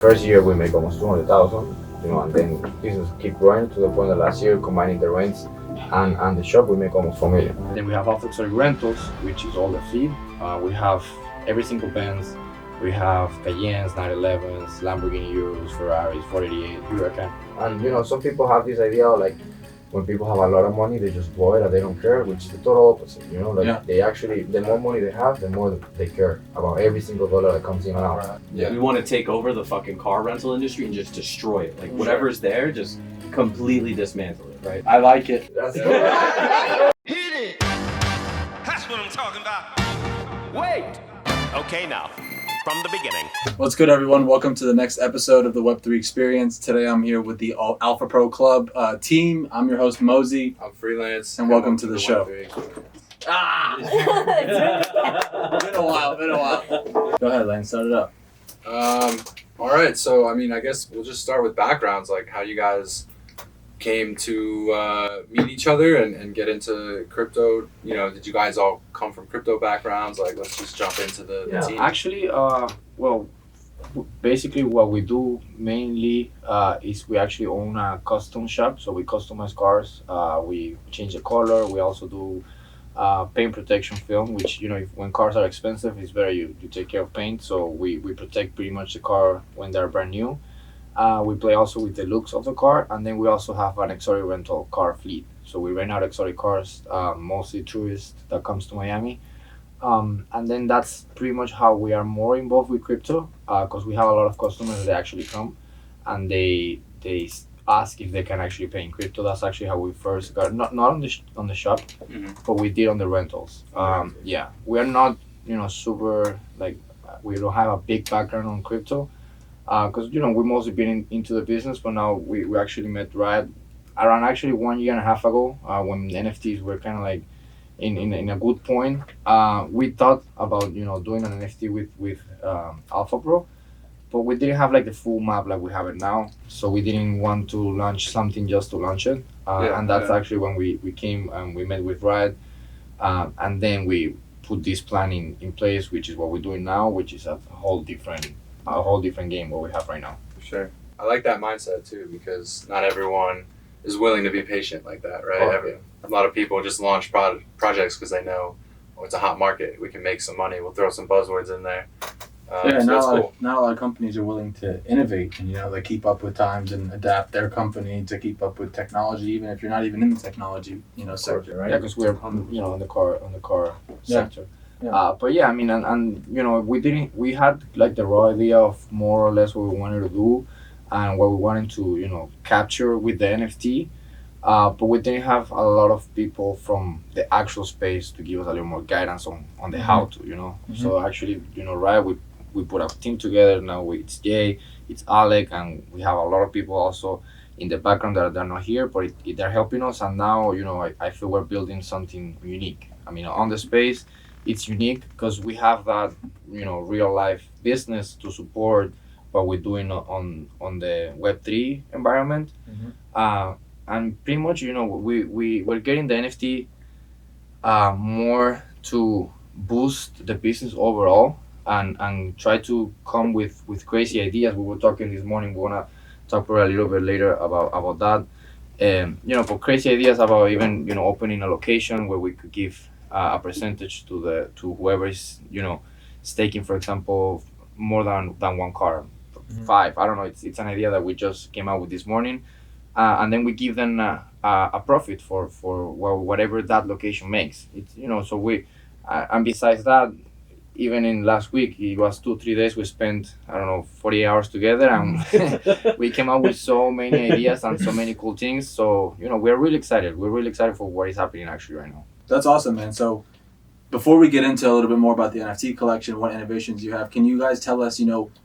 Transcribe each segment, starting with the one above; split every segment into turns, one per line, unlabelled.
First year we make almost 200,000, and then business keep growing to the point that last year, combining the rents and the shop, we make almost 4 million.
Then we have off-exotic rentals, which is all the fleet. We have every single Benz. We have Cayennes, 911s, Lamborghini Urus, Ferraris, 488, Huracan.
And some people have this idea of, like, when people have a lot of money, they just blow it and they don't care, which is the total opposite. They actually, the more money they have, the more they care about every single dollar that comes in and out.
Yeah. We want to take over the fucking car rental industry and just destroy it. Like, whatever's there, just completely dismantle it, right?
I like it.
That's
Hit it! That's what I'm talking about.
Wait! Okay, now, from the beginning.
What's good, everyone? Welcome to the next episode of the Web3 Experience. Today I'm here with the Alpha Pro Club team. I'm your host, Mosey.
I'm freelance.
And welcome to the show. Been a while. Go ahead, Lance, start it up.
All right, so I guess we'll just start with backgrounds, like how you guys came to meet each other and get into crypto. Did you guys all come from crypto backgrounds? Like, let's just jump into the team.
Actually, basically what we do mainly is we actually own a custom shop. So we customize cars. We change the color. We also do paint protection film, which, when cars are expensive, it's better you take care of paint. So we protect pretty much the car when they're brand new. We play also with the looks of the car, and then we also have an exotic rental car fleet. So we rent out exotic cars, mostly tourists that comes to Miami. And then that's pretty much how we are more involved with crypto, because we have a lot of customers that actually come and they ask if they can actually pay in crypto. That's actually how we first got, not on the shop, but we did on the rentals. We are not super, like, we don't have a big background on crypto, because we've mostly been into the business, but now we actually met Rad around actually 1.5 years ago, when NFTs were kind of like in a good point. We thought about doing an NFT with Alpha Pro, but we didn't have like the full map like we have it now, so we didn't want to launch something just to launch it. And that's actually when we came and we met with Rad, and then we put this plan in place, which is what we're doing now, which is a whole different game what we have right now.
For sure. I like that mindset too, because not everyone is willing to be patient like that, right? A lot of people just launch projects because they know, it's a hot market, we can make some money, we'll throw some buzzwords in there.
Not a lot of companies are willing to innovate and they keep up with times and adapt their company to keep up with technology, even if you're not even in the technology sector, right?
Yeah, because we're on the car sector.
Yeah.
But yeah, we had like the raw idea of more or less what we wanted to do and what we wanted to capture with the NFT. But we didn't have a lot of people from the actual space to give us a little more guidance on the how to, So actually, right, we put our team together. Now it's Jay, it's Alec, and we have a lot of people also in the background that are not here, but they're helping us. And now, I feel we're building something unique. On the space, it's unique because we have that, real life business to support what we're doing on the Web3 environment. And pretty much, we're getting the NFT more to boost the business overall and try to come with crazy ideas. We were talking this morning, we want to talk probably a little bit later about that. For crazy ideas about even, opening a location where we could give a percentage to whoever is, staking, for example, more than one car, 5. I don't know. It's an idea that we just came out with this morning. And then we give them a profit for whatever that location makes. It's so we and besides that, even in last week, it was 2-3 days we spent 40 hours together, and we came up with so many ideas and so many cool things. So we're really excited. We're really excited for what is happening actually right now.
That's awesome, man. So before we get into a little bit more about the NFT collection, what innovations you have, can you guys tell us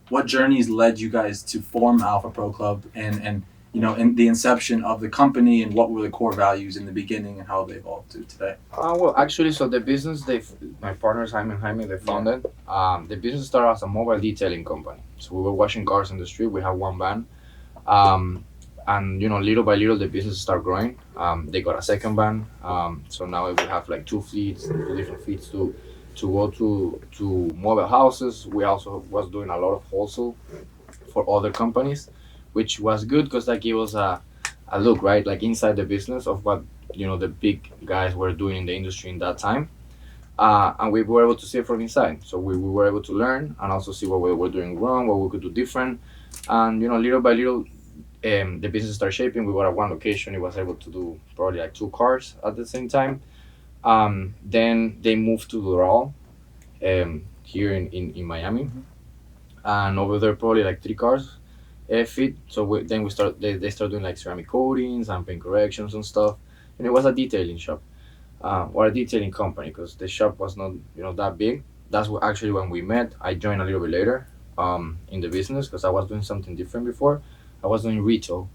what journeys led you guys to form Alpha Pro Club and in the inception of the company, and what were the core values in the beginning and how they evolved to today?
Actually, so the business, my partners, Jaime, they founded. The business started as a mobile detailing company. So we were washing cars in the street. We had one van. And little by little, the business started growing. They got a second van. So now we have like two different fleets to go to mobile houses. We also was doing a lot of wholesale for other companies, which was good because that gave us a look, right, like inside the business of what the big guys were doing in the industry in that time. And we were able to see it from inside. So we were able to learn and also see what we were doing wrong, what we could do different. And little by little, the business started shaping. We were at one location. It was able to do probably like 2 cars at the same time. Then they moved to Doral, here in Miami, and over there probably like 3 cars fit. So then they started doing like ceramic coatings and paint corrections and stuff. And it was a detailing shop. Or a detailing company, because the shop was not that big. That's actually when we met. I joined a little bit later in the business because I was doing something different before. I was doing retail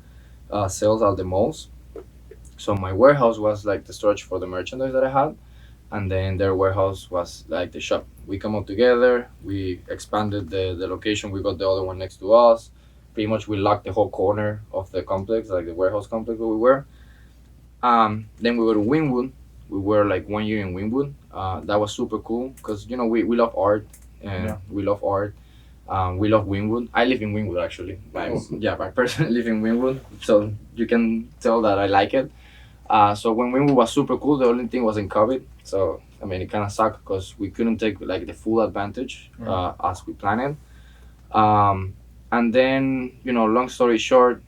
sales at the malls. So my warehouse was like the storage for the merchandise that I had, and then their warehouse was like the shop. We come up together, we expanded the location, we got the other one next to us. Pretty much we locked the whole corner of the complex, like the warehouse complex where we were. Then we go to Wynwood. We were like 1 year in Wynwood. That was super cool because we love art, and we love art. We love Wynwood. I live in Wynwood actually. I personally live in Wynwood, so you can tell that I like it. So when Wynwood was super cool, the only thing was in COVID. So I mean, it kind of sucked because we couldn't take like the full advantage as we planned. And then long story short,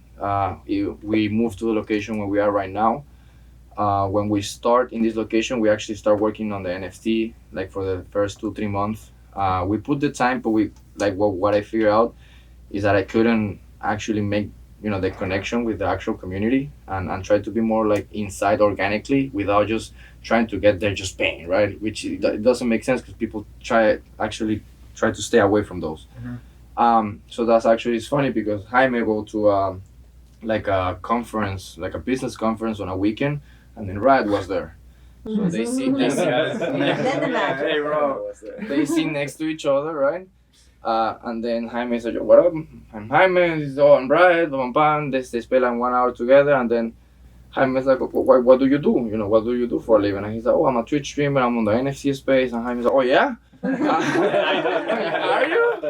we moved to the location where we are right now. When we start in this location, we actually start working on the NFT like for the first 2-3 months. We put the time, but what I figured out is that I couldn't actually make the connection with the actual community and try to be more like inside organically without just trying to get there just paying, right? Which it doesn't make sense because people try to stay away from those. So that's actually, it's funny because Jaime go to like a conference, like a business conference on a weekend, and then Rad was there. So they see hey bro, they sit next to each other, right? And then Jaime said, "What up? I'm Jaime. I'm Brad. They spend like 1 hour together, and then Jaime's like, what do you do? What do you do for a living?" And he's like, "Oh, I'm a Twitch streamer. I'm on the NFC space." And Jaime's like, "Oh yeah, are you?"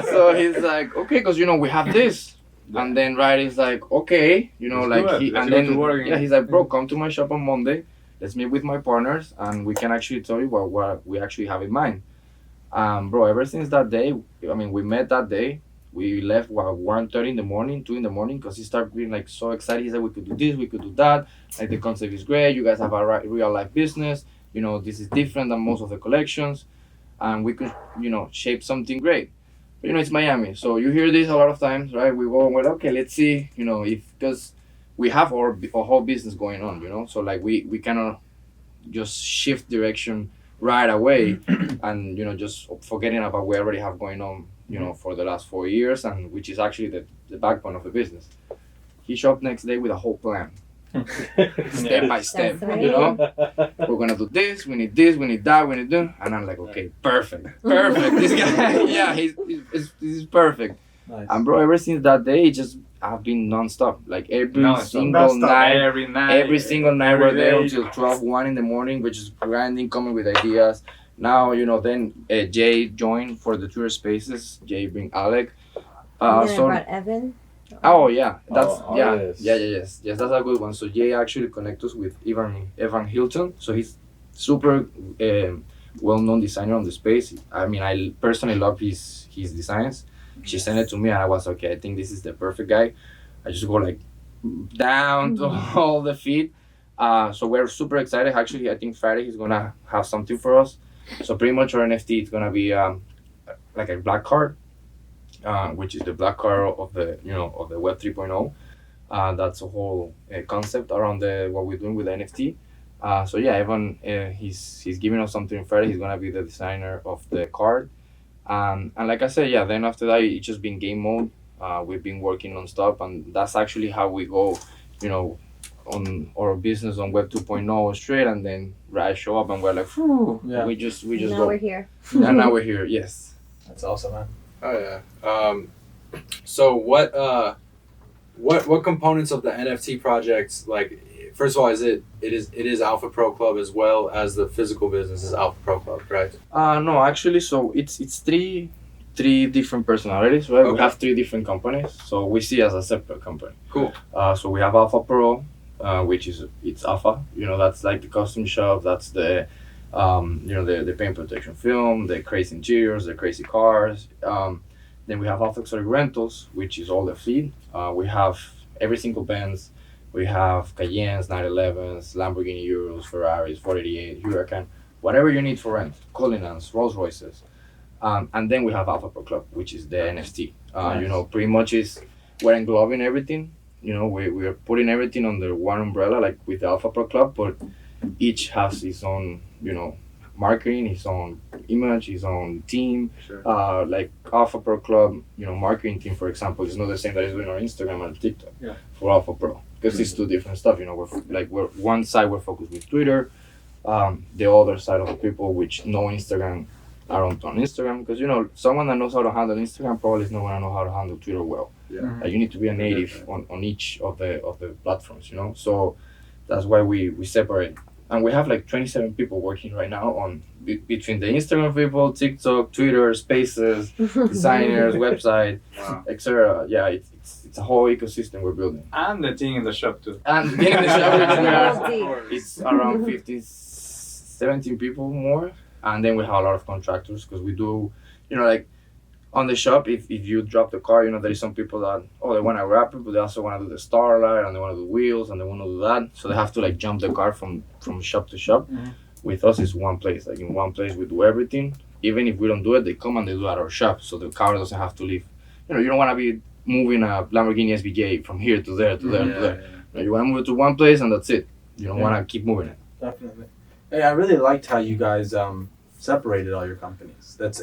So he's like, "Okay, because we have this." And then Rad is like, "Okay, he's like, "Bro, come to my shop on Monday. Let's meet with my partners, and we can actually tell you what we actually have in mind." Bro, ever since that day, we met that day. We left 1:30 in the morning, 2 in the morning, because he started being like so excited. He said, "We could do this, we could do that. Like the concept is great. You guys have a real life business. This is different than most of the collections, and we could, shape something great." But it's Miami, so you hear this a lot of times, right? We go, well, okay, let's see, because we have our whole business going on, so like we cannot just shift direction right away and just forgetting about what we already have going on for the last 4 years, and which is actually the backbone of the business. He showed up next day with a whole plan, step by step. We're gonna do this, we need that, we need that, and I'm like, okay, perfect. This guy, this is perfect.
Nice.
And bro, ever since that day, I've been non-stop. Like every single night we're there until 12-1 in the morning. We're just grinding, coming with ideas. Now, then Jay joined for the Twitter Spaces. Jay bring Alec.
About Evan?
Oh yeah,
Yes.
Yes, that's a good one. So Jay actually connects us with Evan Hilton. So he's super well-known designer on the space. I personally love his designs. She sent it to me and I was okay, I think this is the perfect guy. I just go like down to all the feet. So we're super excited. Actually, I think Friday he's gonna have something for us. So pretty much our NFT is gonna be like a black card, which is the black card of the of the Web 3.0. That's a whole concept around what we're doing with the NFT. So yeah, Evan, he's giving us something Friday. He's gonna be the designer of the card. And like I said, yeah, then after that, it's just been game mode. We've been working non-stop, and that's actually how we go, on our business on Web 2.0 straight, and then I show up and we're like, whew, we just
now
go.
We're here.
And now we're here, yes.
That's awesome, man.
Oh yeah. So what components of the NFT projects, like, first of all, it is Alpha Pro Club as well as the physical business is Alpha Pro Club, right?
No, actually, so it's three three different personalities, right? We
Okay.
have three different companies, so we see as a separate company.
Cool.
So we have Alpha Pro, which is it's Alpha. You know, that's like the custom shop. That's the the paint protection film, the crazy interiors, the crazy cars. Then we have Alpha Exotic Rentals, which is all the fleet. We have every single Benz. We have Cayennes, 911s, Lamborghini Euros, Ferraris, 488, Huracan, whatever you need for rent, Cullinans, Rolls Royces. And then we have Alpha Pro Club, which is the NFT. You know, pretty much we're englobing everything. You know, we're putting everything under one umbrella, like with the Alpha Pro Club, but each has its own, you know, marketing, his own image, his own team.
Sure.
Like Alpha Pro Club, you know, marketing team, for example, is not the same that is doing on Instagram and TikTok for Alpha Pro, because it's two different stuff. You know, we're one side we're focused with Twitter, the other side of the people which know Instagram are on Instagram, because you know someone that knows how to handle Instagram probably is not gonna know how to handle Twitter well.
Yeah.
You need to be a native on each of the platforms. You know, so that's why we separate. And we have like 27 people working right now on between the Instagram people, TikTok, Twitter, Spaces, designers, website, etc. Yeah, it's a whole ecosystem we're building.
And the thing in the shop too.
And being in the shop,
Multi.
it's around 15, 17 people more. And then we have a lot of contractors, because we do, you know, like on the shop, if you drop the car, you know, there is some people that, they want to wrap it, but they also want to do the starlight, and they want to do wheels, and they want to do that. So they have to like jump the car from shop to shop.
Mhm.
With us, it's one place. Like in one place, we do everything. Even if we don't do it, they come and they do it at our shop. So the car doesn't have to leave. You know, you don't want to be moving a Lamborghini SVJ from here to there, to there, to there. You know, you want to move it to one place, and that's it. You don't want to keep moving it.
Definitely. Hey, I really liked how you guys separated all your companies. It's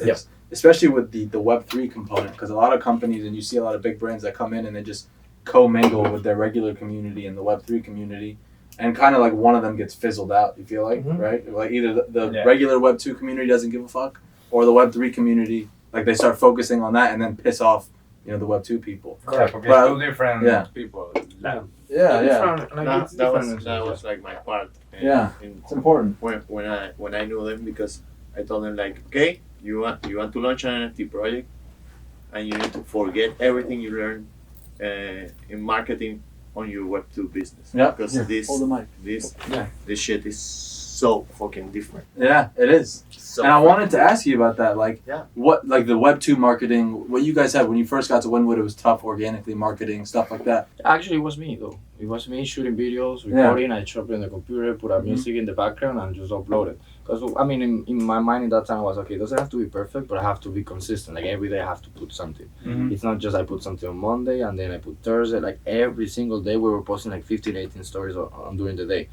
especially with the Web3 component, because a lot of companies, and you see a lot of big brands that come in and they just commingle with their regular community and the Web3 community, and kind of like one of them gets fizzled out. You feel like, right? Like either the regular Web2 community doesn't give a fuck, or the Web3 community, like they start focusing on that and then piss off, you know, the Web2 people.
Correct. Because it's two different people.
That was like my part. And
It's important.
When I knew them, because I told them like, okay, you want to launch an NFT project, and you need to forget everything you learned in marketing on your Web2 business.
Yeah.
Because
Hold the mic.
this shit is so fucking different.
Yeah, it is.
So
And I wanted to ask you about that, like,
Yeah.
what, like the Web2 marketing, what you guys had when you first got to Winwood, it was tough organically marketing, stuff like that.
Actually, it was me though. It was me shooting videos, recording. I chopped it in the computer, put a music in the background, and just upload it. Because I mean, in my mind in that time, I was okay. It doesn't have to be perfect, but I have to be consistent. Like every day, I have to put something.
Mhm.
It's not just I put something on Monday and then I put Thursday. Like every single day, we were posting like 15, 18 stories on during the day.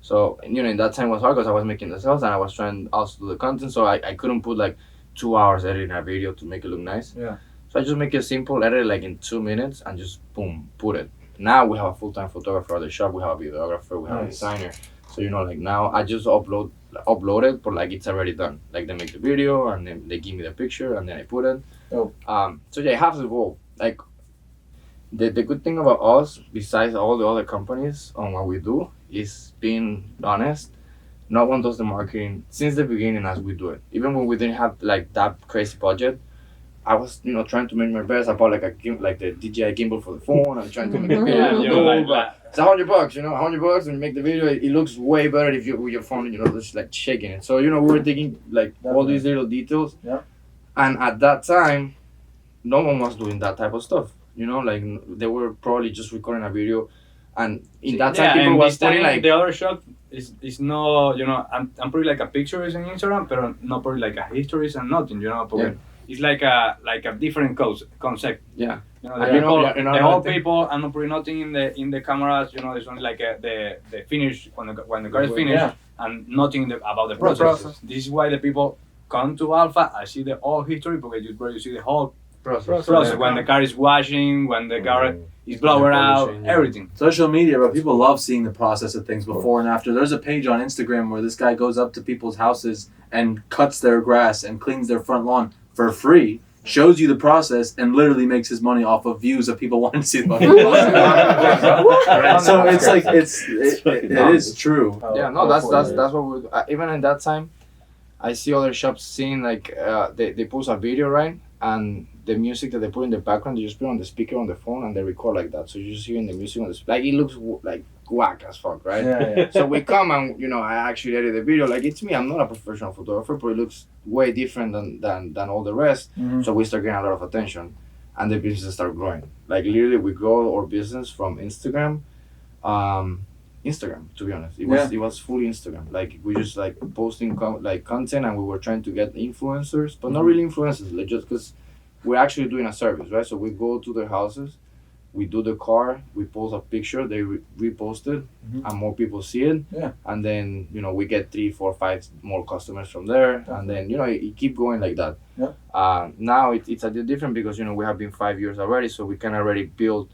So you know, in that time was hard because I was making the sales and I was trying also to do the content. So I couldn't put like 2 hours editing a video to make it look nice.
Yeah.
So I just make it simple, edit it like in 2 minutes, and just boom, put it. Now we have a full-time photographer at the shop. We have a videographer. We have a designer. So you know, like now I just upload it, but like it's already done. Like they make the video and then they give me the picture and then I put it.
Oh.
So yeah, it has evolved. Like the good thing about us, besides all the other companies on what we do, is being honest. No one does the marketing since the beginning as we do it. Even when we didn't have like that crazy budget, I was, you know, trying to make my best. I bought like the DJI gimbal for the phone. I'm trying to make the video look cool, but it's $100, you know, $100 when you make the video. It looks way better if you with your phone, you know, just like shaking it. So you know, we were taking like all these little details.
Yeah.
And at that time, no one was doing that type of stuff. You know, like they were probably just recording a video, and in that time people was putting like
the other shot is no, you know, I'm putting like a pictures on Instagram, but not putting like a histories and nothing, you know. But it's like a different concept.
Yeah.
You know,
And
the whole people. I'm not putting nothing in the cameras. You know, it's only like the finish when the car is finished, and nothing about the process. This is why the people come to Alpha. I see the whole history because you see the whole process. When the car is washing, when the car is blower out, everything.
Social media, but people love seeing the process of things before and after. There's a page on Instagram where this guy goes up to people's houses and cuts their grass and cleans their front lawn for free, shows you the process, and literally makes his money off of views of people wanting to see the process. So it's like it is true.
Yeah, no, that's what we're even in that time. I see other shops seeing like they post a video, right? and the music that they put in the background, they just put on the speaker on the phone and they record like that. So you're just hearing the music on the like it looks like whack as fuck, right?
Yeah.
So we come and I actually edit the video. Like it's me. I'm not a professional photographer, but it looks way different than all the rest.
Mm-hmm.
So we start getting a lot of attention, and the business start growing. Like literally, we grow our business from Instagram. Instagram, to be honest, it was fully Instagram. Like we just like posting content, and we were trying to get influencers, but not really influencers. Like just because we're actually doing a service, right? So we go to their houses, we do the car, we post a picture, they repost it, and more people see it.
Yeah.
And then we get 3, 4, 5 more customers from there, and then it keep going like that.
Yeah.
Now it's a bit different because we have been 5 years already, so we can already build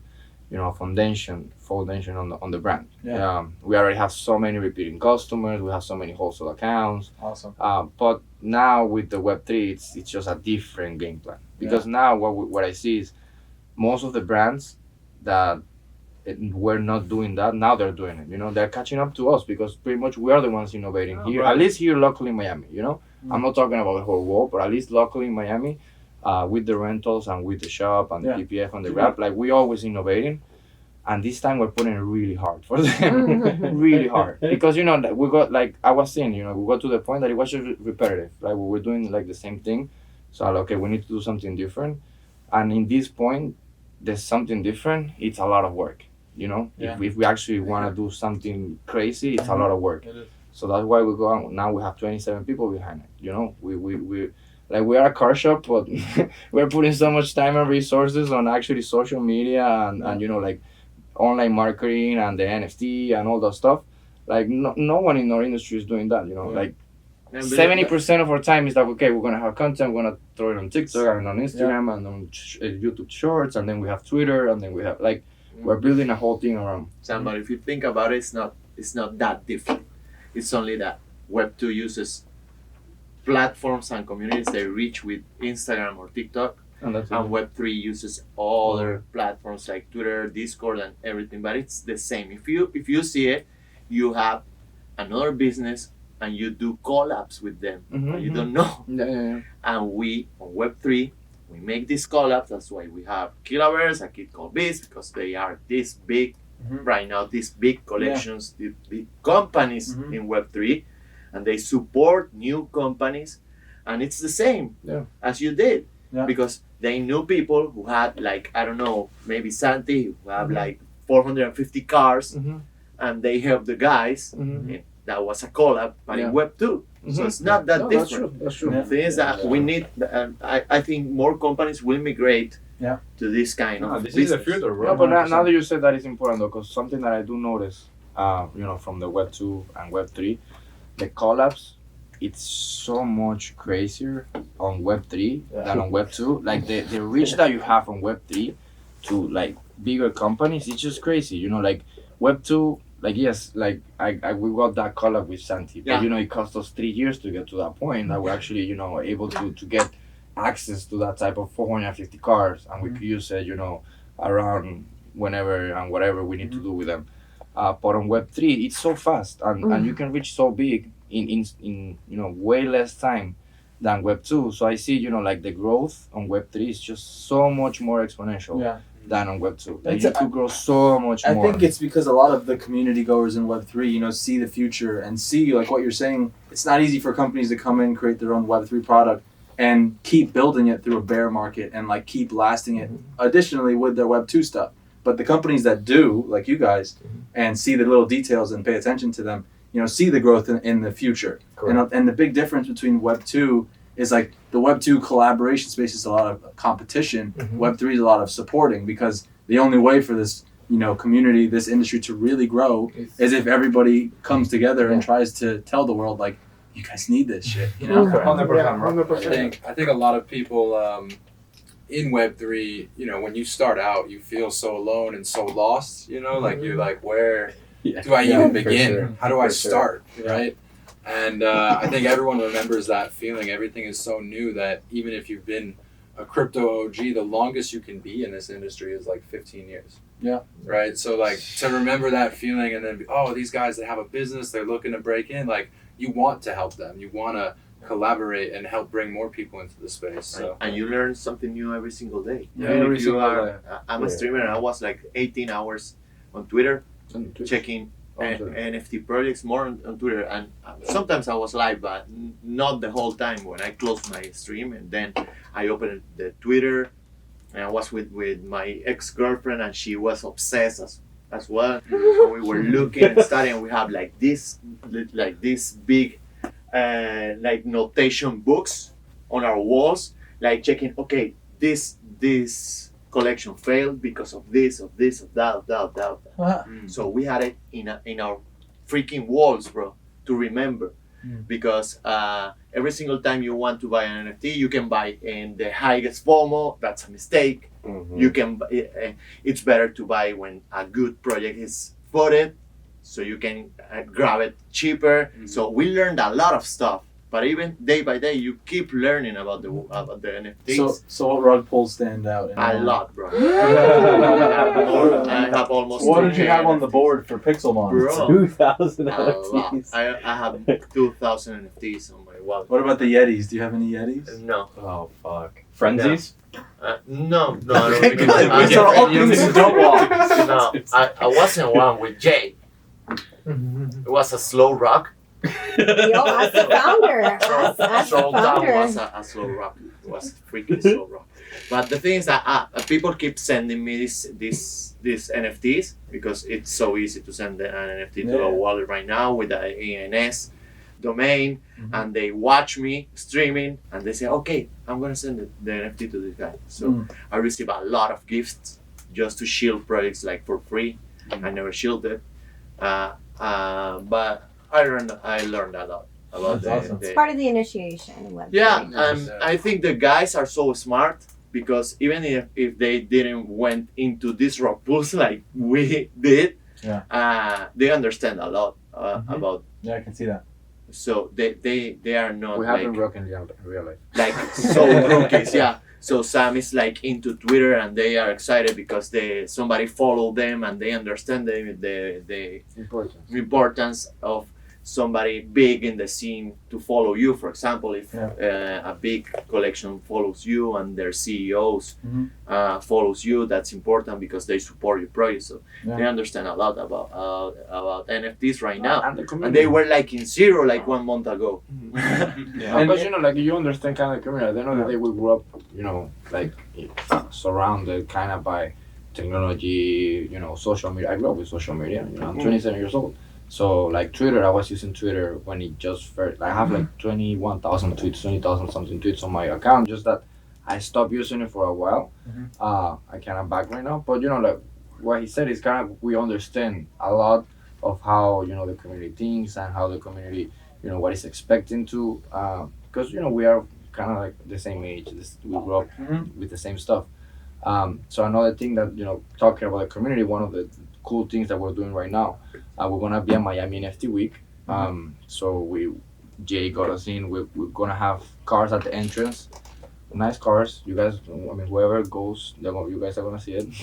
a foundation on the brand.
Yeah.
We already have so many repeating customers, we have so many wholesale accounts.
Awesome.
But now with the Web3, it's just a different game plan, because now what I see is most of the brands that were not doing that, now they're doing it. They're catching up to us because pretty much we are the ones innovating here,
right.
at least here locally in Miami. I'm not talking about the whole world, but at least locally in Miami, with the rentals and with the shop and the PPF and the wrap, like we always innovating. And this time we're putting it really hard for them, really hard, because we got, like I was saying, we got to the point that it was just repetitive. Like we were doing like the same thing, so okay, we need to do something different. And in this point, there's something different. It's a lot of work, If we actually want to do something crazy, it's a lot of work. So that's why we go on. Now we have 27 people behind it. We are a car shop, but we're putting so much time and resources on actually social media and like online marketing and the NFT and all that stuff. Like no one in our industry is doing that. Like 70% of our time is like, okay, we're gonna have content, we're gonna throw it on TikTok and on Instagram and on YouTube Shorts, and then we have Twitter, and then we have we're building a whole thing around.
Sam, but if you think about it, it's not that different. It's only that Web2 uses platforms and communities they reach with Instagram or TikTok, and Web3 uses other platforms like Twitter, Discord, and everything. But it's the same. If you see it, you have another business and you do collabs with them, but you don't know. And we on Web3, we make these collabs. That's why we have Killaverse, a kid called Beast, because they are this big right now. These big collections, the big companies in Web3, and they support new companies, and it's the same as you did, because they knew people who had maybe Santi who have 450 cars, and they helped the guys. That was a collab, but in Web2, so it's not that different.
That's true.
The thing is that we need, I think more companies will migrate to this kind of
this
business.
is the future, bro.
No, but now that you said that, is important though, because something that I do notice, from the Web2 and Web3, the collabs, it's so much crazier on Web3 than on Web2. Like the reach that you have on Web3 to bigger companies, it's just crazy. Like Web2, yes, we got that collab with Santi, but it cost us 3 years to get to that point that we're actually able to get access to that type of 450 cars, and we could use it around whenever and whatever we need to do with them. But on Web3, it's so fast, and you can reach so big in way less time than Web2. So I see the growth on Web3 is just so much more exponential than on Web2. You could grow so much more.
I think it's because a lot of the community goers in Web3, see the future and see what you're saying. It's not easy for companies to come in, create their own Web3 product and keep building it through a bear market and keep lasting it additionally with their Web2 stuff. But the companies that do, like you guys, and see the little details and pay attention to them, see the growth in the future. And the big difference between Web2 is the Web2 collaboration space is a lot of competition. Web3 is a lot of supporting, because the only way for this community, this industry to really grow is if everybody comes together and tries to tell the world you guys need this shit.
100%. I think a lot of people in Web3, when you start out, you feel so alone and so lost. You're where do I even begin?
Sure.
How do I start? Right. And I think everyone remembers that feeling. Everything is so new that even if you've been a crypto OG, the longest you can be in this industry is 15 years.
Yeah.
Right. So to remember that feeling, and then these guys that have a business, they're looking to break in. You want to help them. You want to collaborate and help bring more people into the space. So.
And you learn something new every single day.
Yeah,
Even
every
if you
single
are,
day.
I'm a streamer and I was like 18 hours on Twitter checking NFT projects, more on Twitter, and sometimes I was live, but not the whole time. When I closed my stream and then I opened the Twitter, and I was with my ex-girlfriend, and she was obsessed as well. And we were looking and studying, and we have like this big like notation books on our walls, like checking, okay, this collection failed because of this, of that. So we had it in our freaking walls, bro, to remember. Because every single time you want to buy an NFT, you can buy in the highest FOMO. That's a mistake. You can. It's better to buy when a good project is voted, so you can grab it cheaper. So we learned a lot of stuff. But even day by day, you keep learning about the NFTs.
So what rug pulls stand out?
A lot, bro. I have almost.
What did you have on the board for Pixelmon?
Bro,
2,000
NFTs. I have 2,000 NFTs on my wallet.
What about the Yetis? Do you have any Yetis?
No.
Oh fuck. Frenzies?
No, I don't think
These are all things you don't want.
No, I wasn't one with Jay. It was a slow rock.
Yo, as the founder, as the
Soul Down
founder.
was a slow rock. It was freaking slow rock. But the thing is that people keep sending me these NFTs because it's so easy to send an NFT to a wallet right now with the ENS domain, and they watch me streaming and they say, okay, I'm gonna send the NFT to this guy. So I receive a lot of gifts just to shield projects like for free. I never shielded, but I learned a lot about
It's part of the initiation in Web3.
Yeah, and I think the guys are so smart because even if they didn't went into this rock pools like we did, they understand a lot about.
Yeah, I can see that.
So they are not.
We haven't broken in real life.
Like so rookies, yeah. So Sam is like into Twitter and they are excited because somebody followed them and they understand the importance of somebody big in the scene to follow you. For example, if a big collection follows you and their CEOs follows you, that's important because they support your project. So they understand a lot about NFTs right now. And they were like in zero like 1 month ago.
Because like you understand kind of the community. At the end of the day, we grew up, like surrounded kind of by technology, social media. I grew up with social media. I'm 27 years old. So like Twitter, I was using Twitter when it just first. I have like 21,000 tweets, 20,000 something tweets on my account. Just that I stopped using it for a while. I kind of back right now, but like what he said is kind of we understand a lot of how the community thinks and how the community what is expecting to because we are kind of like the same age. We grew up with the same stuff. So another thing that talking about the community, one of the cool things that we're doing right now. We're gonna be at Miami NFT Week. So Jay got us in. We're gonna have cars at the entrance, nice cars. You guys, whoever goes, you guys are gonna see it.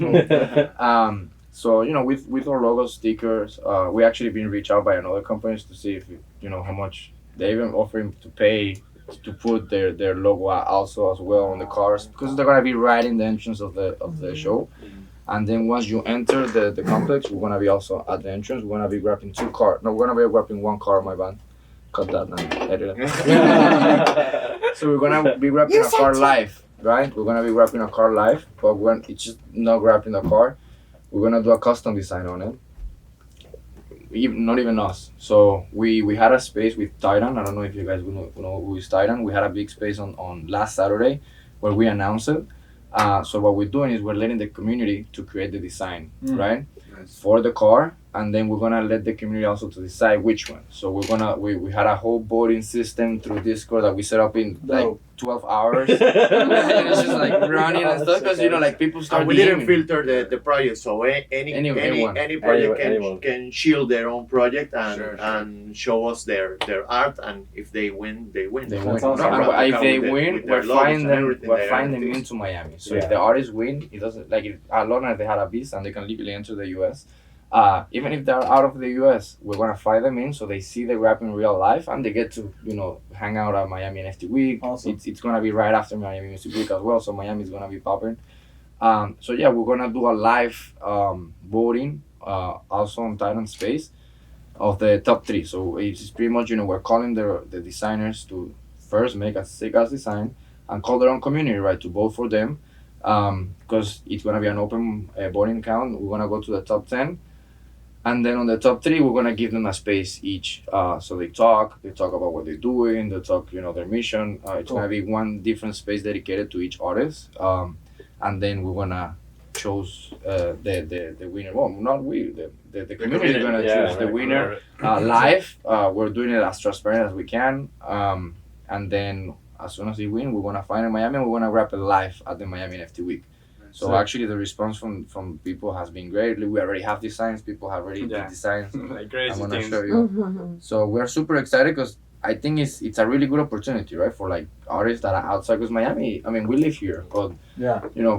So with our logo stickers, we actually been reached out by another companies to see if how much they even offering to pay to put their logo also as well on the cars because they're gonna be right in the entrance of the show. And then once you enter the complex, we're gonna be also at the entrance. We're gonna be grabbing 2 cars. No, we're gonna be grabbing 1 car on my van. Cut that and edit it. So we're gonna be grabbing a car live, right? We're gonna be grabbing a car live, but it's just not grabbing the car. We're gonna do a custom design on it. Not even us. So we had a space with Titan. I don't know if you guys know who is Titan. We had a big space on last Saturday where we announced it. So what we're doing is we're letting the community to create the design, right? Nice. For the car, and then we're gonna let the community also to decide which one. So we had a whole voting system through Discord that we set up in like 12 hours. And it's just like running and stuff because like people start.
And we didn't filter the project, so any project can shield their own project and show us their art, and if they win, they win.
If they win, we're flying them into Miami. So if the artists win, it doesn't like it, as long as they had a visa and they can legally enter the US. Even if they're out of the US, we're gonna fly them in so they see the rap in real life and they get to, hang out at Miami NFT Week.
Awesome.
It's gonna be right after Miami Music Week as well, so Miami's gonna be popping. So yeah, we're gonna do a live voting also on Titan Space of the top 3. So it's pretty much, we're calling the designers to first make a sick ass design and call their own community, right, to vote for them. Because it's gonna be an open voting count. We're gonna go to the top 10. And then on the top 3, we're gonna give them a space each. So they talk about what they're doing, they talk, their mission. It's gonna be one different space dedicated to each artist. And then we're gonna choose the winner. Well, not we, the community is gonna choose the winner live. We're doing it as transparent as we can. And then as soon as we win, we're gonna find in Miami and we're gonna wrap it live at the Miami NFT Week. So actually, the response from people has been great. We already have designs. People have already did designs.
Like crazy
I'm gonna
things.
show you. So we're super excited because I think it's a really good opportunity, right, for like artists that are outside. Because Miami, I mean, we live here, but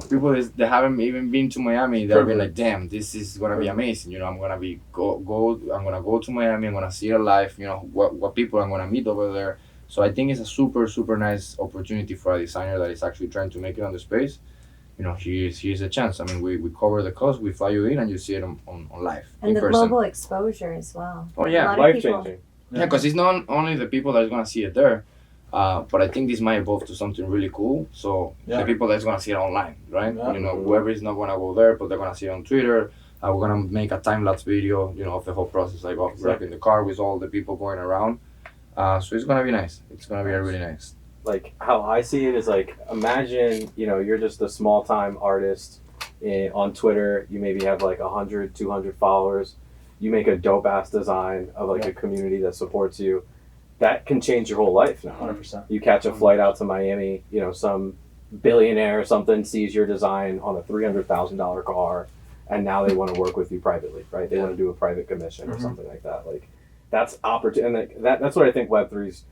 people they haven't even been to Miami. They'll be like, damn, this is gonna be amazing. I'm gonna go to Miami. I'm gonna see it live. What people I'm gonna meet over there. So I think it's a super super nice opportunity for a designer that is actually trying to make it on the space. Here's a chance. I mean, we cover the cost, we fly you in, and you see it on live.
And
in
the
person.
global exposure as well.
Oh yeah,
A lot of
Life
people-
changing.
Yeah, because it's not only the people that's gonna see it there, but I think this might evolve to something really cool. So the people that's gonna see it online, right?
Yeah.
Whoever is not gonna go there, but they're gonna see it on Twitter. We're gonna make a time lapse video, of the whole process, like of wrapping the car with all the people going around. So it's gonna be nice. It's gonna be really nice.
Like how I see it is like, imagine, you're just a small time artist on Twitter. You maybe have like 100, 200 followers. You make a dope ass design of like a community that supports you. That can change your whole life now.
100%.
You catch a flight out to Miami, some billionaire or something sees your design on a $300,000 car, and now they want to work with you privately, right? They want to do a private commission or something like that. Like that's opportunity, and that's what I think Web3's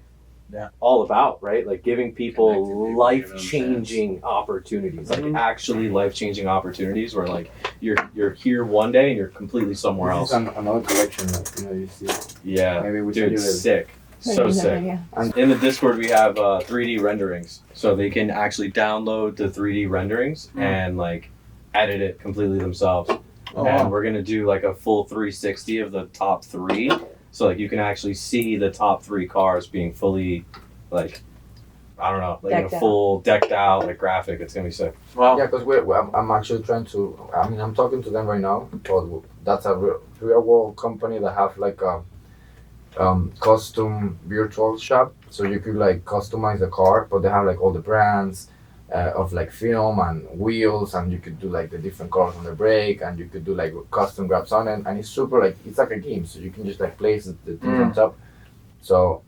all about, right? Like giving people life-changing opportunities, like actually life-changing opportunities, where like you're here one day and you're completely somewhere else.
Another collection that you see.
Yeah,
Maybe we should
dude,
do it.
sick. So sick.
And
In the Discord, we have 3D renderings, so they can actually download the 3D renderings and like edit it completely themselves. And we're gonna do like a full 360 of the top 3, so like you can actually see the top 3 cars being fully, like, I don't know, like in a full decked out like graphic. It's gonna be sick.
Well,
Yeah, because I'm actually trying to. I mean, I'm talking to them right now. But that's a real world company that have like a custom virtual shop. So you could like customize the car, but they have like all the brands of like film and wheels, and you could do like the different colors on the brake, and you could do like custom grabs on it, and it's super like it's like a game. So you can just like place the things on top. So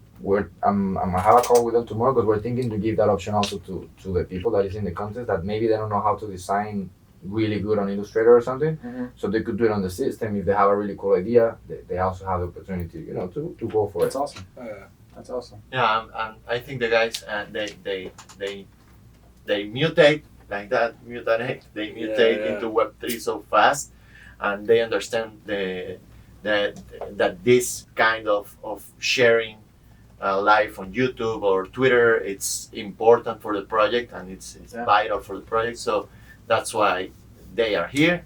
I'm gonna have a call with them tomorrow because we're thinking to give that option also to the people that is in the contest that maybe they don't know how to design really good on Illustrator or something, so they could do it on the system. If they have a really cool idea, they also have the opportunity, to go for
that's
it.
awesome. That's awesome.
Yeah, and I think the guys they mutate like that. They mutate into Web3 so fast, and they understand that this kind of sharing live on YouTube or Twitter, it's important for the project and it's vital for the project. So that's why they are here,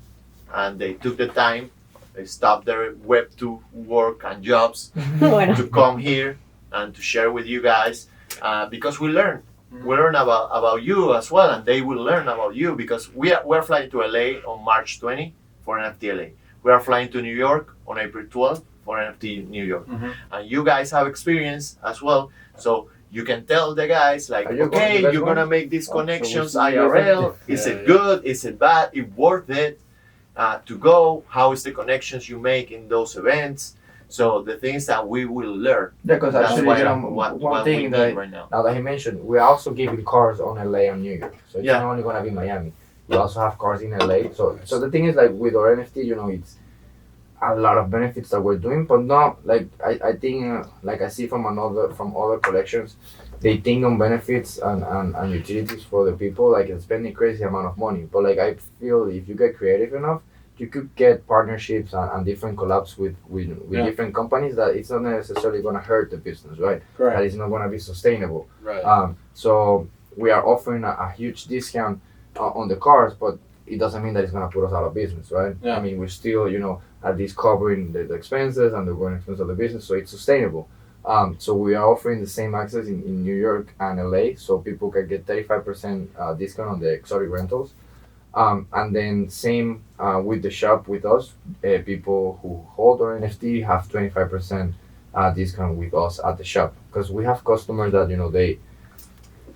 and they took the time. They stopped their Web2 work and jobs to come here and to share with you guys, because we learn about you as well, and they will learn about you, because we're flying to LA on March 20 for NFT LA. We are flying to New York on April 12 for NFT New York, and you guys have experience as well, so you can tell the guys like, okay, you're gonna make these connections IRL. Is it good? Is it bad? Is it worth it to go? How is the connections you make in those events? So the things that we will learn.
Yeah, because
That's
actually,
why
one
what
thing
we
that
need right now.
now that he mentioned, we're also giving cars on LA and New York. So it's not only gonna be Miami. We also have cars in LA. So the thing is, like with our NFT, it's a lot of benefits that we're doing, but not like I think like I see from other collections, they think on benefits and utilities for the people, like it's spending crazy amount of money. But like I feel if you get creative enough, you could get partnerships and different collabs with different companies that it's not necessarily going to hurt the business, right?
Correct.
That it's not going to be sustainable.
Right.
So we are offering a huge discount on the cars, but it doesn't mean that it's going to put us out of business, right?
Yeah.
I mean, we're still, at least covering the expenses and the running expenses of the business, so it's sustainable. So we are offering the same access in New York and LA, so people can get 35% discount on the exotic rentals. And then same with the shop with us, people who hold our NFT have 25% discount with us at the shop, because we have customers that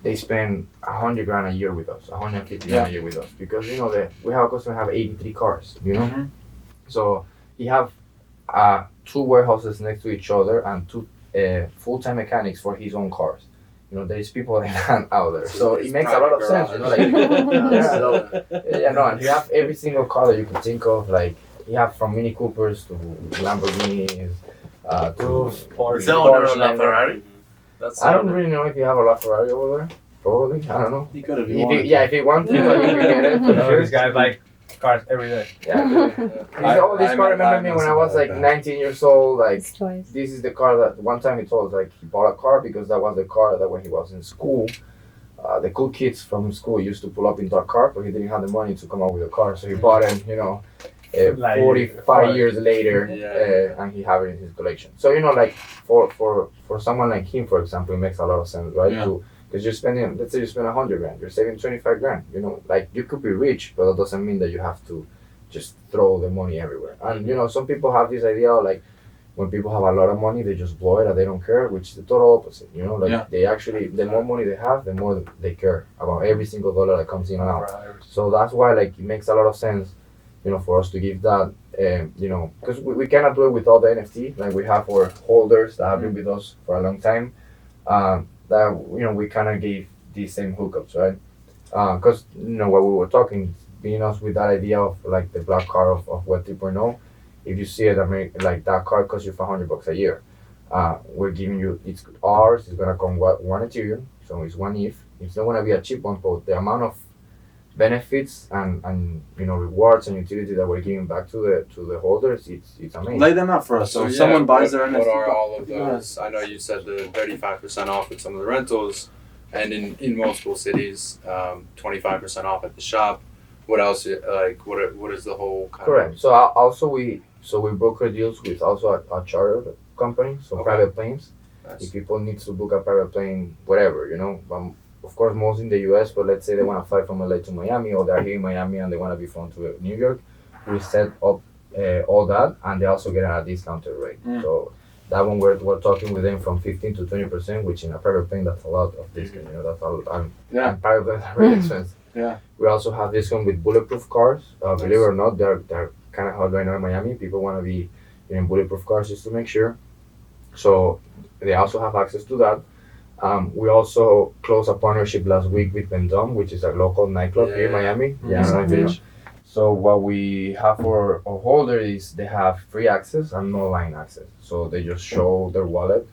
they spend $100,000 a year with us, $150,000 a year with us, because we have a customer have 83 cars,
Mm-hmm.
So he have 2 warehouses next to each other and 2 full-time mechanics for his own cars. There's people out there, so it makes a lot of sense. And you have every single car that you can think of. Like you have from Mini Coopers to Lamborghinis to
Is the owner of a Ferrari?
I don't really know if you have a LaFerrari over there. Probably, I don't know.
He could have.
If you want to, you can get it.
This guy like cars every day.
All this car remember me when I was like 19 years old. Like
It's toys.
this is the car that one time he told us, like he bought a car because that was the car that when he was in school, the cool kids from school used to pull up into a car, but he didn't have the money to come up with a car, so he bought it.
Like
45 years later,
Yeah.
and he have it in his collection. So like for someone like him, for example, it makes a lot of sense, right?
Yeah.
Because you're spending, let's say you spend $100,000, you're saving $25,000. Like you could be rich, but that doesn't mean that you have to just throw the money everywhere. And some people have this idea of, like, when people have a lot of money, they just blow it and they don't care, which is the total opposite. They actually, the more money they have, the more they care about every single dollar that comes in and out. So that's why, like, it makes a lot of sense, for us to give that, because we cannot do it with all the NFT. Like, we have our holders that have been with us for a long time, that, we kind of gave these same hookups, right? Because, what we were talking, being us with that idea of, like, the black car of Web 3.0, if you see it, like, that car costs you $500 a year. We're giving you, it's ours, it's gonna come one Ethereum, so it's one ETH. It's not gonna be a cheap one, but the amount of benefits and rewards and utility that we're giving back to the holders, it's amazing.
Lay them out for us. So if
yeah,
someone buys their
what
NFT.
are all of those? I know you said the 35% off with some of the rentals, and in multiple cities, 25% off at the shop. What else? Like, what is the whole kind
Correct.
of?
So also we broker deals with also a charter company, so
Okay.
private planes.
Nice.
If people need to book a private plane, whatever, of course, most in the US, but let's say they want to fly from LA to Miami, or they're here in Miami and they want to be flown to New York, we set up all that, and they also get a discounted rate. So that one we're talking with them from 15 to 20%, which in a private plane, that's a lot of discount. That's all. And private planes are really expensive.
Yeah.
We also have discount with bulletproof cars. Believe it or not, they're kind of hot right now in Miami. People want to be in bulletproof cars just to make sure. So they also have access to that. We also closed a partnership last week with Vendome, which is a local nightclub here in Miami. So what we have for our holder is they have free access and no line access. So they just show their wallet,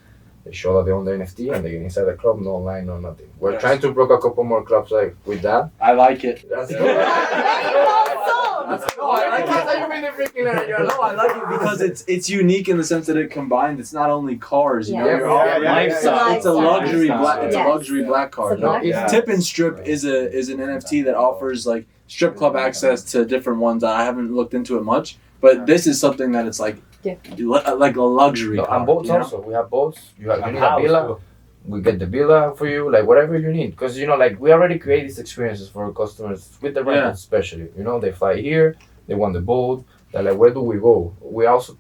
they show that they own the NFT, and they get inside the club, no line, no nothing. We're trying to broker a couple more clubs like with that.
I like it.
That's
No, I like it because it's unique in the sense that it combines. It's not only cars,
Yeah.
You're all
Lifestyle.
It's a luxury
Lifestyle.
black. It's a
Yes.
luxury black car.
It's a black car.
Tip and Strip is an NFT that offers like strip club access to different ones. I haven't looked into it much, but this is something that it's like like a luxury car.
And boats also. We have boats. You need a villa. We get the villa for you, like whatever you need. Because, like we already create these experiences for our customers with the rentals, especially. They fly here, they want the boat. They're like, where do we go? We also,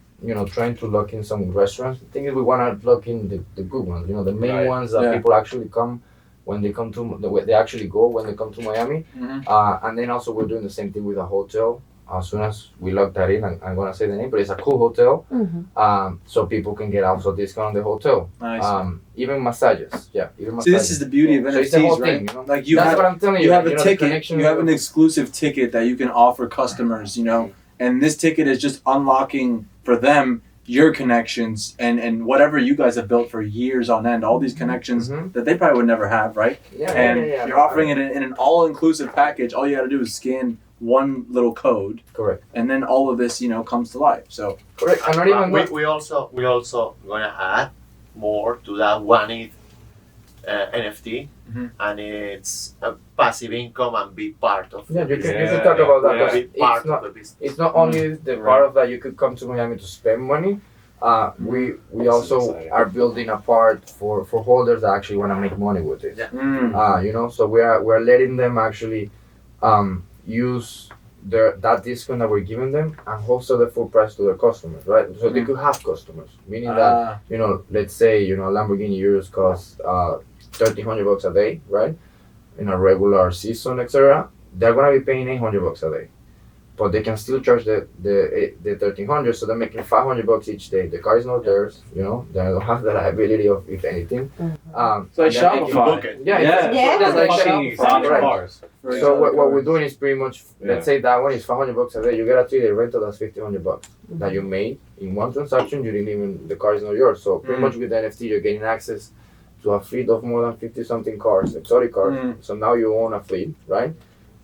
trying to lock in some restaurants. The thing is, we want to lock in the good ones, the main ones that people actually come when they come to, they actually go when they come to Miami. And then also we're doing the same thing with a hotel. As soon as we lock that in, I'm going to say the name, but it's a cool hotel. So people can get also discount on the hotel.
Nice.
Even massages. Yeah.
See, this is the beauty of
So it's the
NFTs,
whole
right?
thing,
Like you
That's
have,
what I'm telling you.
you have a
the
ticket.
connection
You have an
with-
exclusive ticket that you can offer customers. And this ticket is just unlocking for them your connections and whatever you guys have built for years on end. All these connections that they probably would never have, right?
Yeah,
And you're offering it in an all-inclusive package. All you got to do is scan one little code,
Correct.
and then all of this, comes to life. So
Correct. And not even
we also gonna add more to that one NFT, and it's a passive income and be part of.
Yeah,
the
you can
business.
talk about that.
Yeah.
Because
Be part
it's not,
of the business.
it's not only the part of that you could come to Miami to spend money. We also are building a part for holders that actually want to make money with it.
Yeah.
So we're letting them actually use that discount that we're giving them and wholesale the full price to their customers, right? So they could have customers, meaning that let's say a Lamborghini Urus costs $1,300 a day, right? In a regular season, etc. They're gonna be paying $800 a day, but they can still charge the $1,300, so they're making $500 each day. The car is not theirs, they don't have the liability of if anything.
It's like Shopify.
Yeah.
It's like
Shopify.
Shopify.
Right.
Cars.
So what we're doing is pretty much, let's say that one is $500 a day. You get a 3-day rental, that's $1,500 that you made in one transaction. You didn't even, the car is not yours. So pretty much with NFT, you're getting access to a fleet of more than 50 something cars, exotic cars. So now you own a fleet, right?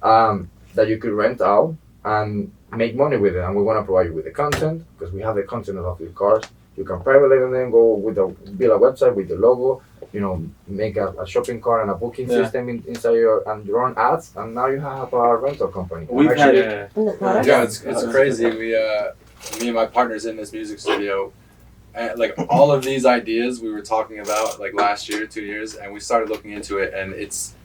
That you could rent out and make money with it. And we want to provide you with the content because we have the content of your cars. You can private label them, build a website with the logo, make a shopping cart and a booking system inside your own ads, and now you have a rental company.
We've
Yeah,
it's crazy. Me and my partners in this music studio, like all of these ideas we were talking about like last year, 2 years, and we started looking into it, and it's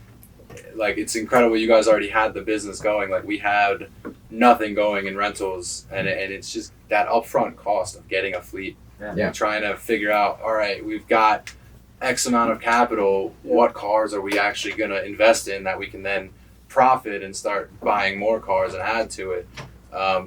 incredible. You guys already had the business going. Like we had nothing going in rentals, and it's just that upfront cost of getting a fleet.
Yeah.
Trying to figure out, all right, we've got X amount of capital. What cars are we actually going to invest in that we can then profit and start buying more cars and add to it?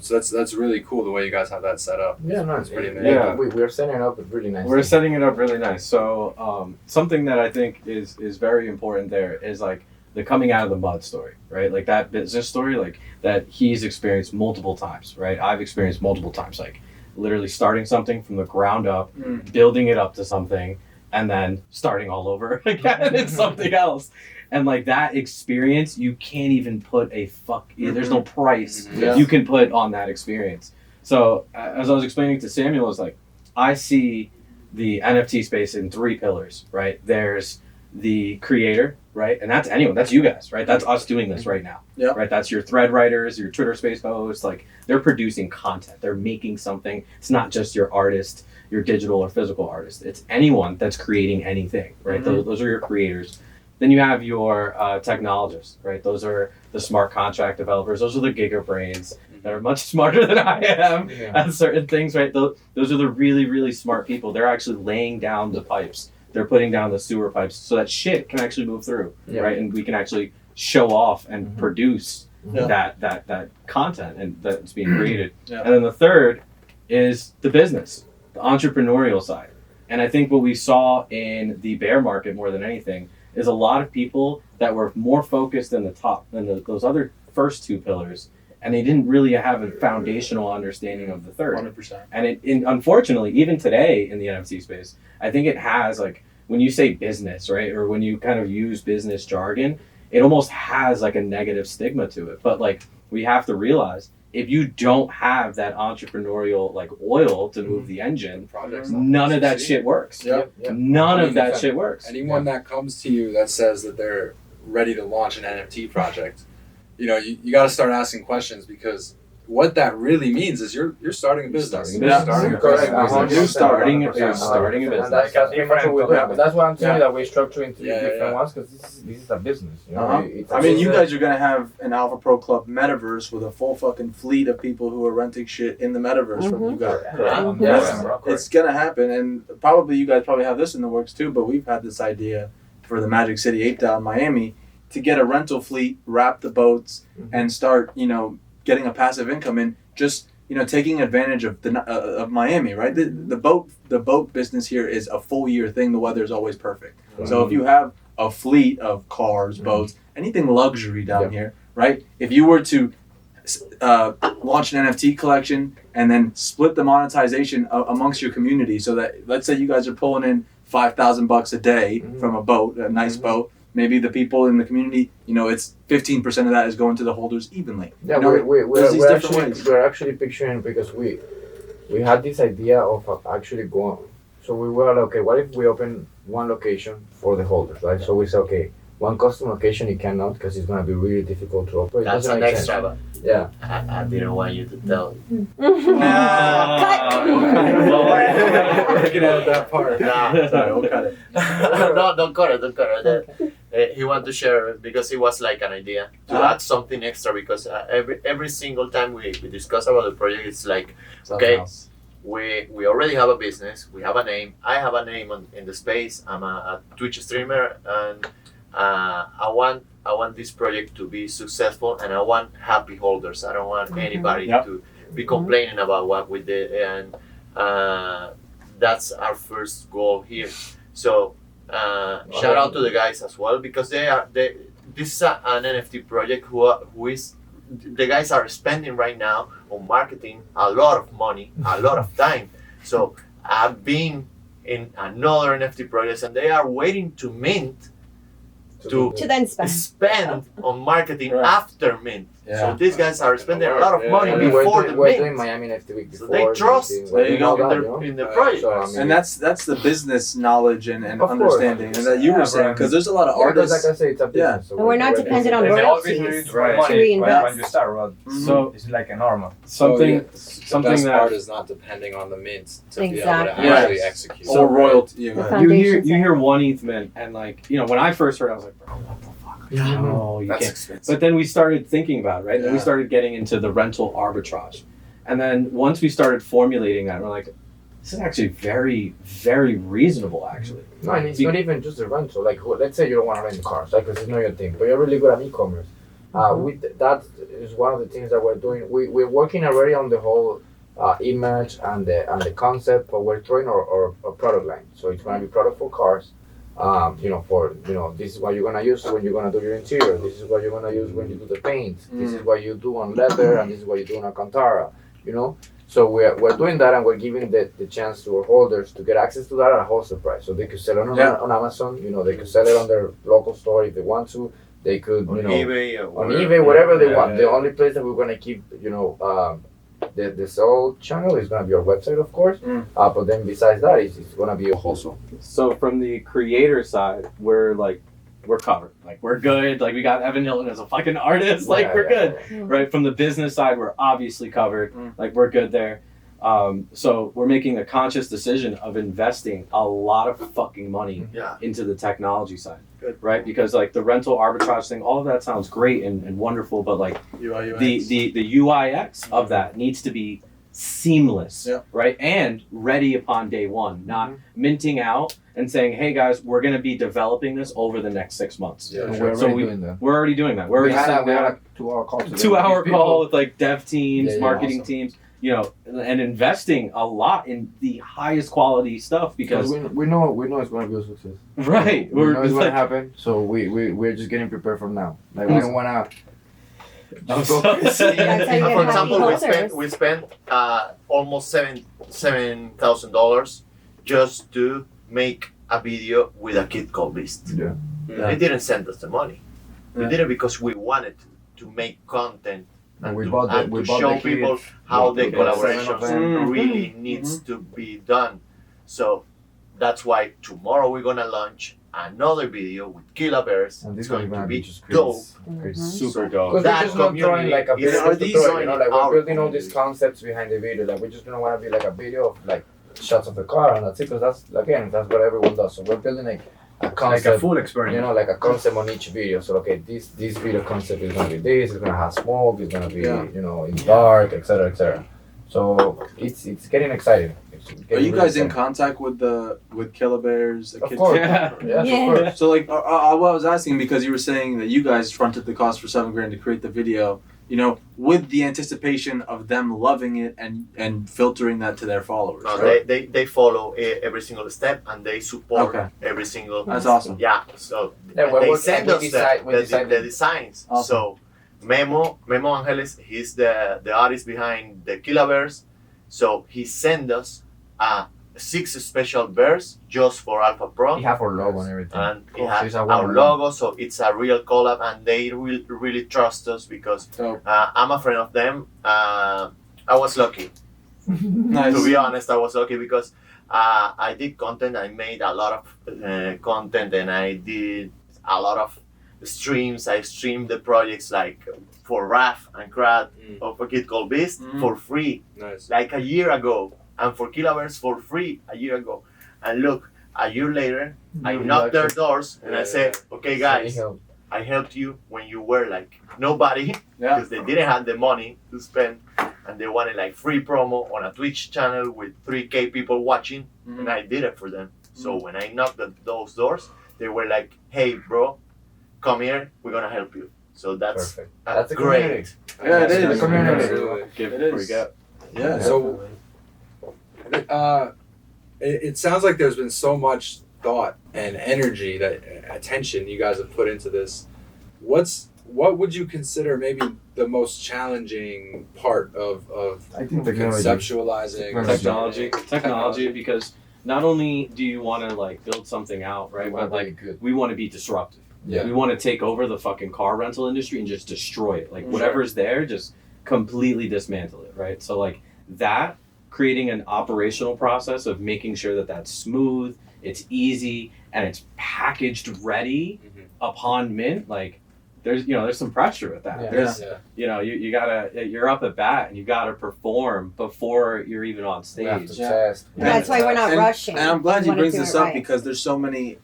So that's really cool the way you guys have that set up.
Yeah, no,
it's pretty amazing.
Yeah.
We're setting it up really nice.
We're setting it up really nice. So something that I think is very important there is like the coming out of the mud story, right? Like that business story, like that he's experienced multiple times, right? I've experienced multiple times, like literally starting something from the ground up, building it up to something, and then starting all over again in something else. And like that experience, you can't even put there's no price you can put on that experience. So as I was explaining to Samuel, it's like, I see the NFT space in 3 pillars, right? There's the creator, right? And that's anyone, that's you guys, right? That's us doing this right now, right? That's your thread writers, your Twitter space hosts, like they're producing content, they're making something. It's not just your artist, your digital or physical artist. It's anyone that's creating anything, right? Those are your creators. Then you have your technologists, right? Those are the smart contract developers. Those are the giga brains that are much smarter than I am at certain things, right? Those are the really, really smart people. They're actually laying down the pipes. They're putting down the sewer pipes so that shit can actually move through, right? And we can actually show off and produce that content and that's being created. And then the third is the business, the entrepreneurial side. And I think what we saw in the bear market more than anything is a lot of people that were more focused than those other first 2 pillars, and they didn't really have a foundational understanding of the third.
100%.
And unfortunately, even today in the NFT space, I think it has, like, when you say business, right, or when you kind of use business jargon, it almost has like a negative stigma to it. But like, we have to realize, if you don't have that entrepreneurial like oil to move the engine, none of that shit works. None of that shit works.
Anyone that comes to you that says that they're ready to launch an NFT project, you got to start asking questions, because what that really means is you're starting a business. You're starting a business.
That's why I'm telling you that we're structuring 3 different ones, because this is a business.
I mean, you guys are gonna have an Alpha Pro Club metaverse with a full fucking fleet of people who are renting shit in the metaverse from you guys. It's gonna happen, and probably you guys have this in the works too. But we've had this idea for the Magic City 8 DAO in Miami to get a rental fleet, wrap the boats, and start getting a passive income and just taking advantage of of Miami, right? The boat business here is a full year thing. The weather is always perfect. So if you have a fleet of cars, boats, anything luxury down here, right? If you were to launch an NFT collection and then split the monetization amongst your community, so that let's say you guys are pulling in $5,000 a day from a boat, a nice boat, maybe the people in the community, it's 15% of that is going to the holders evenly.
Yeah, we're actually picturing, because we had this idea of actually going. So we were like, okay, what if we open one location for the holders, right? So we said, okay, one custom location you cannot, because it's gonna be really difficult to operate.
That's an extra, but
yeah.
I didn't want you to tell.
Looking at that part.
Nah,
Sorry, we'll cut it.
no, don't cut it. He wanted to share because it was like an idea to add something extra, because every single time we discuss about the project, it's like, okay, we already have a business, we have a name, I have a name in the space, I'm a Twitch streamer, and I want this project to be successful, and I want happy holders. I don't want anybody to be complaining about what we did, and that's our first goal here. So shout out to the guys as well, because this is an NFT project who is the guys are spending right now on marketing a lot of money, a lot of time. So I've been in another NFT projects, and they are waiting to mint to
then
spend on marketing after mint.
Yeah.
So these guys are spending a lot of money before the
we're
mint.
doing Miami NFT week
So
before.
they trust
There you go.
in the project.
So, I mean,
And that's the business knowledge and
Of course.
understanding, and that you were saying, because there's a lot of
yeah, because
artists.
like I say, it's a business. So
And we're not dependent on
And the whole
royalties
business is
to
money
reinvest.
when you start, right?
So
It's like a normal.
something
The
something
best
that
part is not depending on the mint to be able to
Exactly.
actually
Yes.
execute.
So royalty. Yeah,
The
go ahead.
foundation
you hear
side.
one ETH mint, and like when I first heard, I was like, bro, what the fuck? No, you
That's
can't.
expensive.
But then we started thinking about it, right? Then we
Yeah.
started getting into the rental arbitrage, and then once we started formulating that, we're like, this is actually very, very reasonable, actually.
No, and it's not even just the rental. Like, let's say you don't want to rent cars, like, because it's not your thing, but you're really good at e-commerce. That is one of the things that we're doing. We're working already on the whole image and the concept, but we're throwing our product line. So it's going to be product for cars. This is what you're gonna use when you're gonna do your interior. This is what you're gonna use when you do the paint. This is what you do on leather, and this is what you do on Alcantara. So we're doing that, and we're giving the chance to our holders to get access to that at a wholesale price. So they could sell it on Amazon. They could sell it on their local store if they want to. They could,
On eBay,
on eBay, whatever they want. The only place that we're gonna keep, the sell channel is gonna be our website, of course. But then besides that, it's gonna be a wholesale.
So from the creator side, we're covered. Like, we're good. Like, we got Evan Hilton as a fucking artist. Like, we're good. Right? From the business side, we're obviously covered. Like, we're good there. So we're making a conscious decision of investing a lot of fucking money into the technology side.
Good.
Right? Because like the rental arbitrage thing, all of that sounds great and wonderful, but like
UI,
the UIX of that needs to be seamless, right? And ready upon day one, not minting out and saying, hey guys, we're going to be developing this over the next 6 months.
Yeah, we're already doing that.
We're already doing that. We
had a 2-hour call.
2-hour call with like dev teams, marketing
awesome.
teams, and investing a lot in the highest quality stuff because
we know it's going to be a success.
Right.
We know it's going to happen. So we're just getting prepared from now. Like, we don't want to.
For example, we spent almost $7,000 just to make a video with a kid called Beast.
Yeah.
They didn't send us the money. We did it because we wanted to make content and to show people how the collaboration really needs to be done. So that's why tomorrow we're gonna launch another video with Killer Bears.
And this
it's going
is
to be
just
dope.
Super dope.
Because we're just not throwing like a video to throw, like we're building all these
community.
concepts behind the video. Like, we just don't want to be like a video of like shots of the car, and that's it. Because that's what everyone does. So we're building like a concept,
Like a full experience.
like a concept on each video. So okay, this video concept is gonna be this. It's gonna have smoke. It's gonna be in dark, etc., etc. So it's getting exciting.
Are you guys in contact with Killer Bears?
Of course. Yes, of course.
So like, what I was asking, because you were saying that you guys fronted the cost for $7,000 to create the video. With the anticipation of them loving it and filtering that to their followers.
No,
right?
they follow every single step and they support every single.
That's awesome.
Yeah, so
Yeah,
they send us
decide
the designs.
Awesome.
So Memo Angeles, he's the artist behind the Killer Bears. So he sent us a 6 special bears just for Alpha Pro.
We have our logo and everything.
And it
So
has
it's a
our
one-on-one.
logo, so it's a real collab, and they really trust us because
Dope.
I'm a friend of them. I was lucky.
Nice.
To be honest, I was lucky because I did content. I made a lot of content, and I did a lot of streams. I streamed the projects like for Raf and Crad of a kid called Beast for free,
Nice.
like a year ago, and for Kiloverse for free a year ago. And look, a year later, I knocked their doors and I said, "Okay, guys, I helped you when you were like nobody because they didn't have the money to spend, and they wanted like free promo on a Twitch channel with 3K people watching, and I did it for them. So when I knocked at those doors, they were like, "Hey, bro, come here. We're gonna help you." So that's
That's a
great.
community.
Yeah, it is.
Absolutely.
Give
It
before
is.
you go.
Yeah.
So, it sounds like there's been so much thought and energy, that attention you guys have put into this. What would you consider maybe the most challenging part of
I think technology.
conceptualizing
Technology, because not only do you want to like build something out, right? But like we want to be disruptive.
Yeah.
We want to take over the fucking car rental industry and just destroy it. Like whatever's there, just completely dismantle it, right? So like that, creating an operational process of making sure that that's smooth, it's easy, and it's packaged ready upon mint. Like there's some pressure with that. There's you gotta, you're up at bat and you gotta perform before you're even on stage.
That's why we're not rushing.
And I'm glad
We
you
wanna
brings
do
this
it
up
right.
because there's so many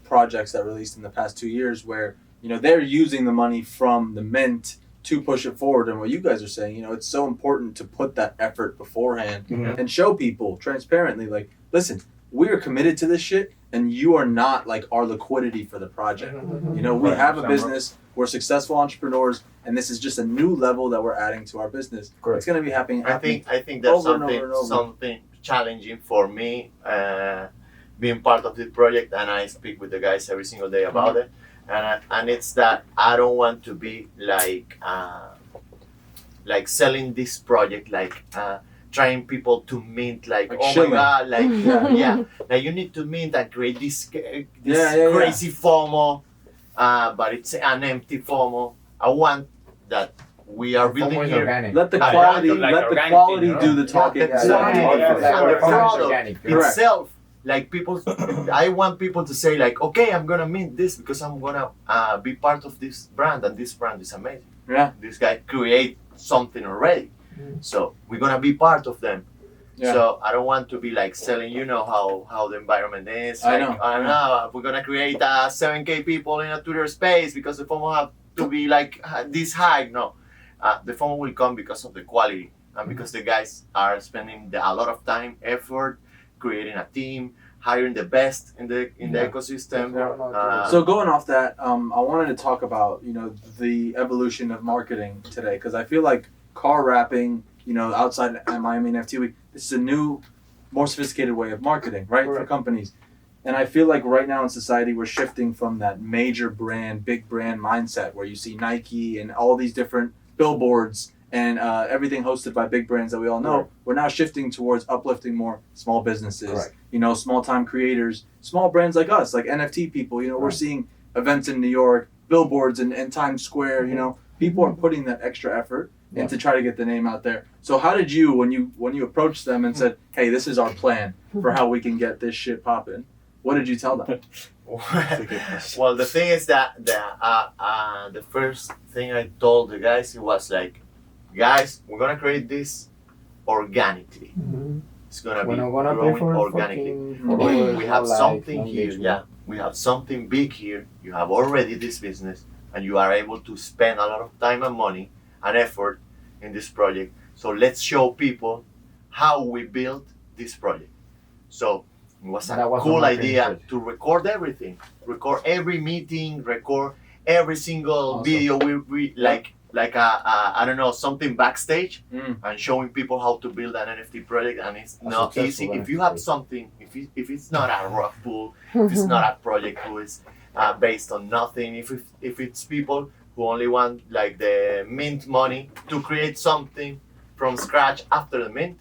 projects that released in the past 2 years where they're using the money from the mint to push it forward. And what you guys are saying, it's so important to put that effort beforehand and show people transparently, like, listen, we are committed to this shit, and you are not like our liquidity for the project. We have a business, we're successful entrepreneurs, and this is just a new level that we're adding to our business.
Correct.
It's gonna be happening.
I think that's
over and over and over.
something challenging for me, being part of this project, and I speak with the guys every single day about it. And it's that I don't want to be like selling this project, trying people to mint, like oh
shilling.
my god, like you need to mint and create this crazy FOMO, but it's an empty FOMO. I want that we are building
FOMO is
here.
organic.
Let the
Like
quality,
organic
let the
thing,
quality
you know?
do the talking.
Exactly.
Yeah,
And
yeah,
the
yeah.
product
Organic.
itself, like people, I want people to say like, okay, I'm gonna mint this because I'm gonna be part of this brand, and this brand is amazing.
Yeah.
This guy create something already, so we're gonna be part of them.
Yeah.
So I don't want to be like selling, how the environment is.
I
Like,
know.
We're gonna create 7K people in a Twitter space because the FOMO have to be like this high. No, the FOMO will come because of the quality and because the guys are spending a lot of time, effort, creating a team, hiring the best in the ecosystem.
So going off that, I wanted to talk about the evolution of marketing today, because I feel like car wrapping, outside Miami NFT Week, this is a new, more sophisticated way of marketing, right, for companies. And I feel like right now in society we're shifting from that major brand, big brand mindset where you see Nike and all these different billboards and everything hosted by big brands that we all know.
Right.
We're now shifting towards uplifting more small businesses,
Correct.
Small time creators, small brands like us, like NFT people. We're seeing events in New York, billboards in Times Square. People are putting that extra effort in to try to get the name out there. So how did you, when you approached them and said, hey, this is our plan for how we can get this shit popping, what did you tell them?
Well, the thing is that the first thing I told the guys, it was like, guys, we're gonna create this organically. It's gonna be growing organically. We have something here. Yeah, we have something big here. You have already this business, and you are able to spend a lot of time and money and effort in this project. So let's show people how we built this project. So it was a cool idea to record everything, record every meeting, record every single video. We like I don't know, something backstage and showing people how to build an NFT project, and it's not easy. If you have something, if it's not a rock pool, if it's not a project who is based on nothing, if it's people who only want like the mint money to create something from scratch after the mint,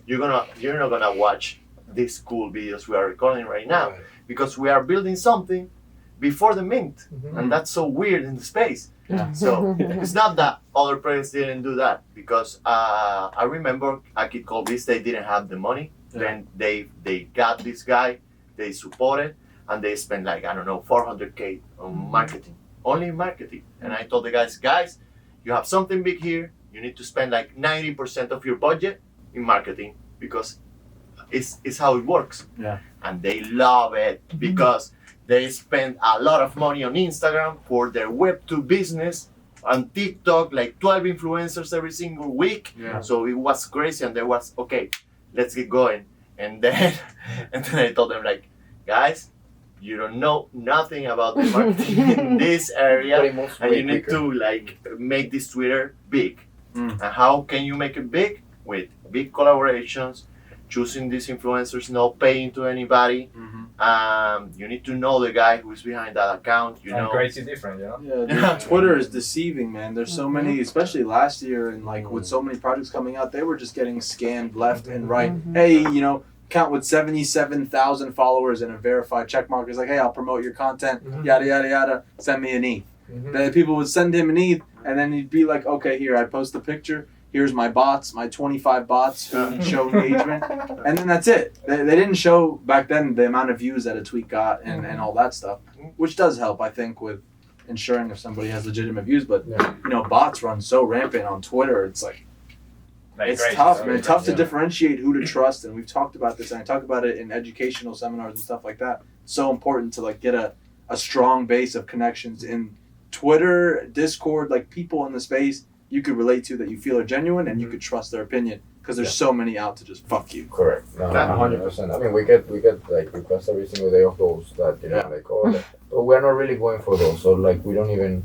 you're not gonna watch these cool videos we are recording right now,
Right.
because we are building something before the mint, and that's so weird in the space.
Yeah.
So it's not that other projects didn't do that, because I remember a kid called Beast, they didn't have the money.
Yeah.
Then they got this guy, they supported, and they spent like, I don't know, 400K on marketing, only marketing. And I told the guys, you have something big here, you need to spend like 90% of your budget in marketing, because it's how it works.
Yeah.
And they love it, because they spend a lot of money on Instagram for their Web2 business, on TikTok, like 12 influencers every single week.
Yeah.
So it was crazy, and there was, okay, let's get going. And then I told them, like, guys, you don't know nothing about the marketing in this area, and you need to like make this Twitter big. And how can you make it big? With big collaborations, choosing these influencers, not paying to anybody. You need to know the guy who's behind that account. You know,
crazy different, you know.
Yeah, dude, Twitter is deceiving, man. There's so many, especially last year, and like with so many projects coming out, they were just getting scanned left and right. Hey, you know, account with 77,000 followers and a verified check mark is like, hey, I'll promote your content, yada yada yada. Send me an ETH. Then people would send him an ETH, and then he'd be like, okay, here, I post a picture. Here's my bots, my 25 bots who show engagement, and then that's it. They didn't show back then the amount of views that a tweet got and all that stuff, which does help, I think, with ensuring if somebody has legitimate views. But you know, bots run so rampant on Twitter. It's like it's tough, man. Tough to differentiate who to trust, and we've talked about this, and I talk about it in educational seminars and stuff like that. It's so important to like get a strong base of connections in Twitter, Discord, like people in the space you could relate to that you feel are genuine and you could trust their opinion, because there's so many out to just fuck you.
Correct. No, 100%. I mean, we get like requests every single day of those that you know, like, oh, but we're not really going for those. So like we don't even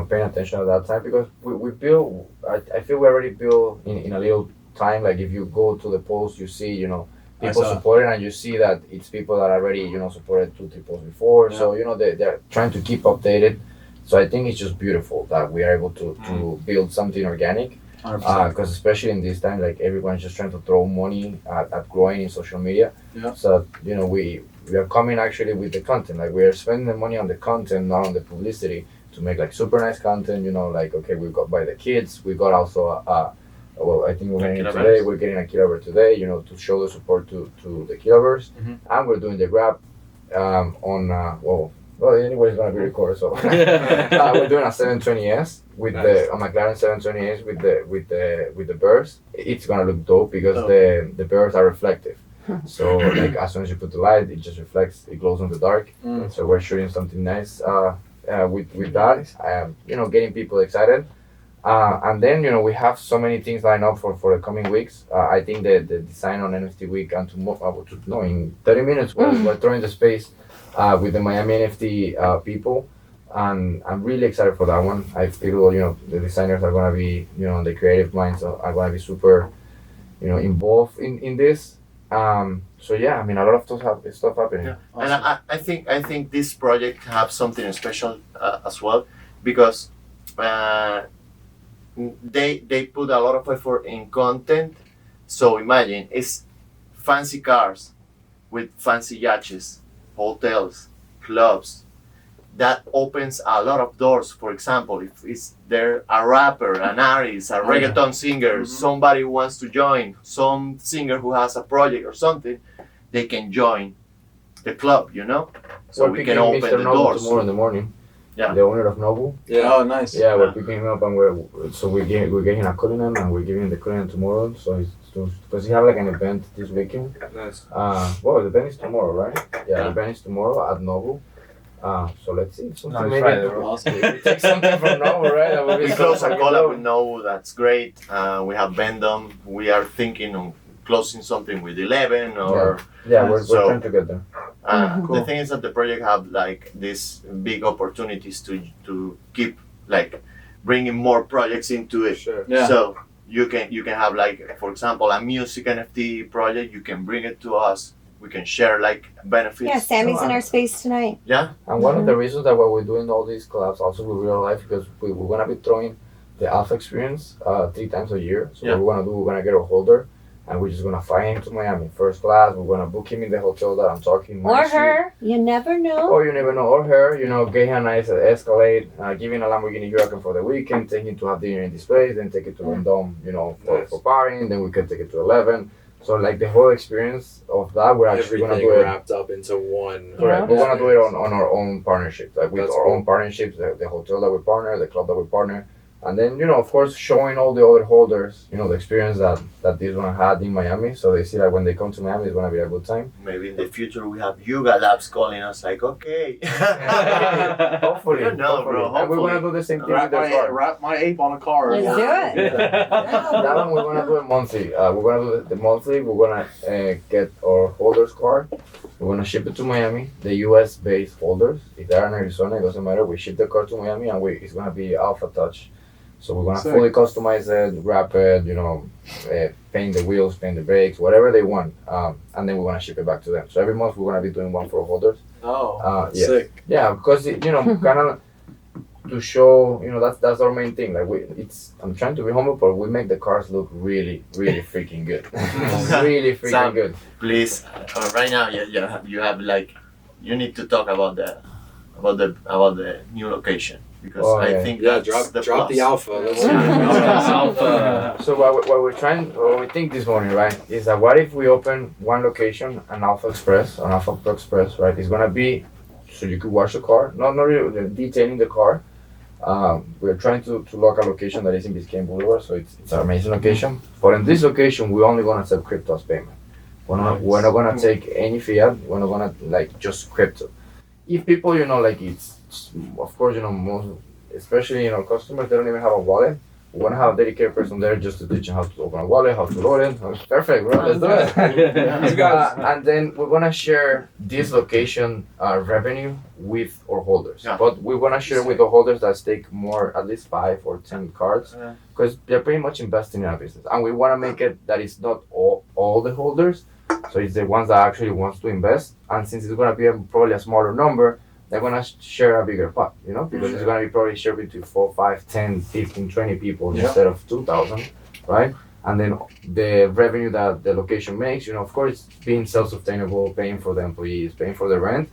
paying attention at that time, because we build. I feel we already built in a little time. Like if you go to the post, you see people supporting, and you see that it's people that already supported 2-3 posts before. Yeah. So they're trying to keep updated. So I think it's just beautiful that we are able to build something organic, because especially in this time, like everyone's just trying to throw money at growing in social media.
Yeah.
So we are coming actually with the content. Like we are spending the money on the content, not on the publicity, to make like super nice content. Like okay, we got by the kids. We got also I think we're getting it today. We're getting a Kiloverse today. To show the support to the Kiloverse, and we're doing the grab on well, anybody's gonna be recorded, so we're doing a 720S with a McLaren 720S with the burst. It's gonna look dope because the bursts are reflective. So like as soon as you put the light, it just reflects. It glows in the dark. So we're shooting something nice with that. Getting people excited. And then we have so many things lined up for the coming weeks. I think the design on NFT week and tomorrow, in 30 minutes we're throwing the space with the Miami NFT people, and I'm really excited for that one. I feel the designers are gonna be the creative minds are gonna be super involved in this. So yeah, I mean a lot of stuff happening.
Yeah. Awesome. And I think this project have something special as well, because they put a lot of effort in content. So imagine it's fancy cars with fancy yachts, hotels, clubs. That opens a lot of doors. For example, if it's there a rapper, an artist, a reggaeton singer, somebody who wants to join, some singer who has a project or something, they can join the club, So we can open the doors.
Tomorrow in the morning.
Yeah.
The owner of Nobu.
Yeah. Oh, nice.
Yeah, we're picking him up, and we're getting a Cullinan, and we're giving the Cullinan tomorrow. So because he have like an event this weekend.
Nice.
Well, the event is tomorrow, right? Yeah, the event is tomorrow at Nobu. So let's see. Something maybe we take something from Nobu, right? That would be
we close a collab with Nobu. That's great. We have Vendom. We are thinking on closing something with 11 or.
Yeah, we're trying to get there.
The thing is that the project have like these big opportunities to keep like bringing more projects into it.
Sure.
Yeah.
So you can have like, for example, a music NFT project. You can bring it to us. We can share like benefits.
Yeah, Sammy's in our space tonight.
Yeah.
And one of the reasons that why we're doing all these collabs also with real life, because we're gonna be throwing the alpha experience 3 times a year. So what we're gonna do, we're gonna get a holder, and we're just gonna fly him to Miami first class. We're gonna book him in the hotel that I'm talking.
Or her. You never know.
Or you never know. Or her. Get her a nice Escalade, give him a Lamborghini Huracan for the weekend, take him to have dinner in this place, then take it to Rendon, for partying. Then we can take it to 11. So like the whole experience of that, we're actually gonna do it
wrapped up into one.
Correct. We're gonna do it on our own partnerships, like with our own partnerships, the hotel that we partner, the club that we partner. And then, of course, showing all the other holders, the experience that this one had in Miami. So they see that when they come to Miami, it's going to be a good time.
Maybe in the future we have Yuga Labs calling us like, okay.
Hopefully.
You know, bro.
And we're going to do the same thing with the car.
Wrap my ape on a car.
Let's do it.
That one we're going to do it monthly. We're going to do the monthly. We're going to get our holders card. We're going to ship it to Miami. The US-based holders, if they're in Arizona, it doesn't matter. We ship the car to Miami, and it's going to be Alpha Touch. So we're gonna fully customize it, wrap it, paint the wheels, paint the brakes, whatever they want, and then we're gonna ship it back to them. So every month we're gonna be doing one for holders.
Oh,
yeah.
sick.
Yeah, because kind of to show, that's our main thing. Like I'm trying to be humble, but we make the cars look really, really freaking good. Really freaking
Sam,
good.
Please, right now, you have you need to talk about the new location. Because I think that's
drop the alpha. Let's
alpha. So what we think this morning, right, is that what if we open one location, an Alpha Express, an Alpha Pro Express, right? It's gonna be so you could wash the car, not really detailing the car. We're trying to lock a location that is in Biscayne Boulevard, so it's an amazing location. But in this location, we're only gonna accept crypto as payment. We're not gonna take any fiat. We're not gonna just crypto. If people, it's of course, most, especially, customers, they don't even have a wallet. We want to have a dedicated person there just to teach them how to open a wallet, how to load it. Perfect, bro. Let's do it. And then we're going to share this location revenue with our holders. Yeah. But we want to share with the holders that stake more, at least 5 or 10 cards, because they're pretty much investing in our business. And we want to make it that it's not all the holders. So it's the ones that actually wants to invest. And since it's going to be probably a smaller number, they're going to share a bigger pot, because it's going to be probably shared between 4, 5, 10, 15, 20 people instead of 2,000, right? And then the revenue that the location makes, of course, being self-sustainable, paying for the employees, paying for the rent,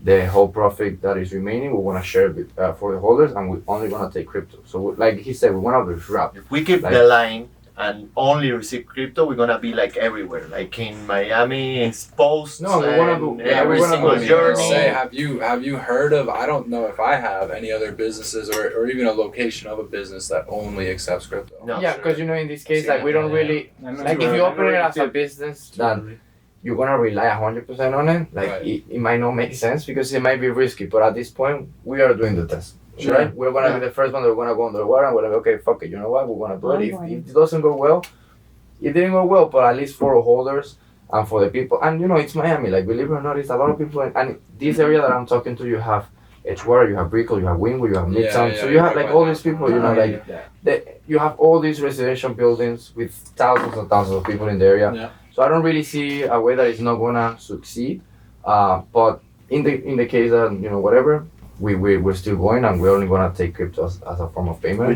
the whole profit that is remaining, we want to share it for the holders, and we're only going to take crypto. So like he said, we want to disrupt.
If we keep the line and only receive crypto, we're gonna be like everywhere, like in Miami, exposed.
No, we wanna do
every single journey.
Say, have you heard of? I don't know if I have any other businesses or even a location of a business that only accepts crypto.
No. Yeah, because in this case, we don't really if you open it as a business, then you're gonna rely 100% on it. It might not make sense because it might be risky. But at this point, we are doing the test. Sure. Right? We're gonna be the first one that we're gonna go underwater and we're like, okay, fuck it, you know what? We're gonna do it. If it doesn't go well, it didn't go well, but at least for the holders and for the people, and it's Miami, believe it or not, it's a lot of people, and this area that I'm talking to, you have Edgewater, you have Brickell, you have Wynwood, you have Midtown, so you have all these people, you have all these residential buildings with thousands and thousands of people in the area. Yeah. So I don't really see a way that it's not gonna succeed, but in the case that whatever. We're still going, and we're only gonna take crypto as a form of payment.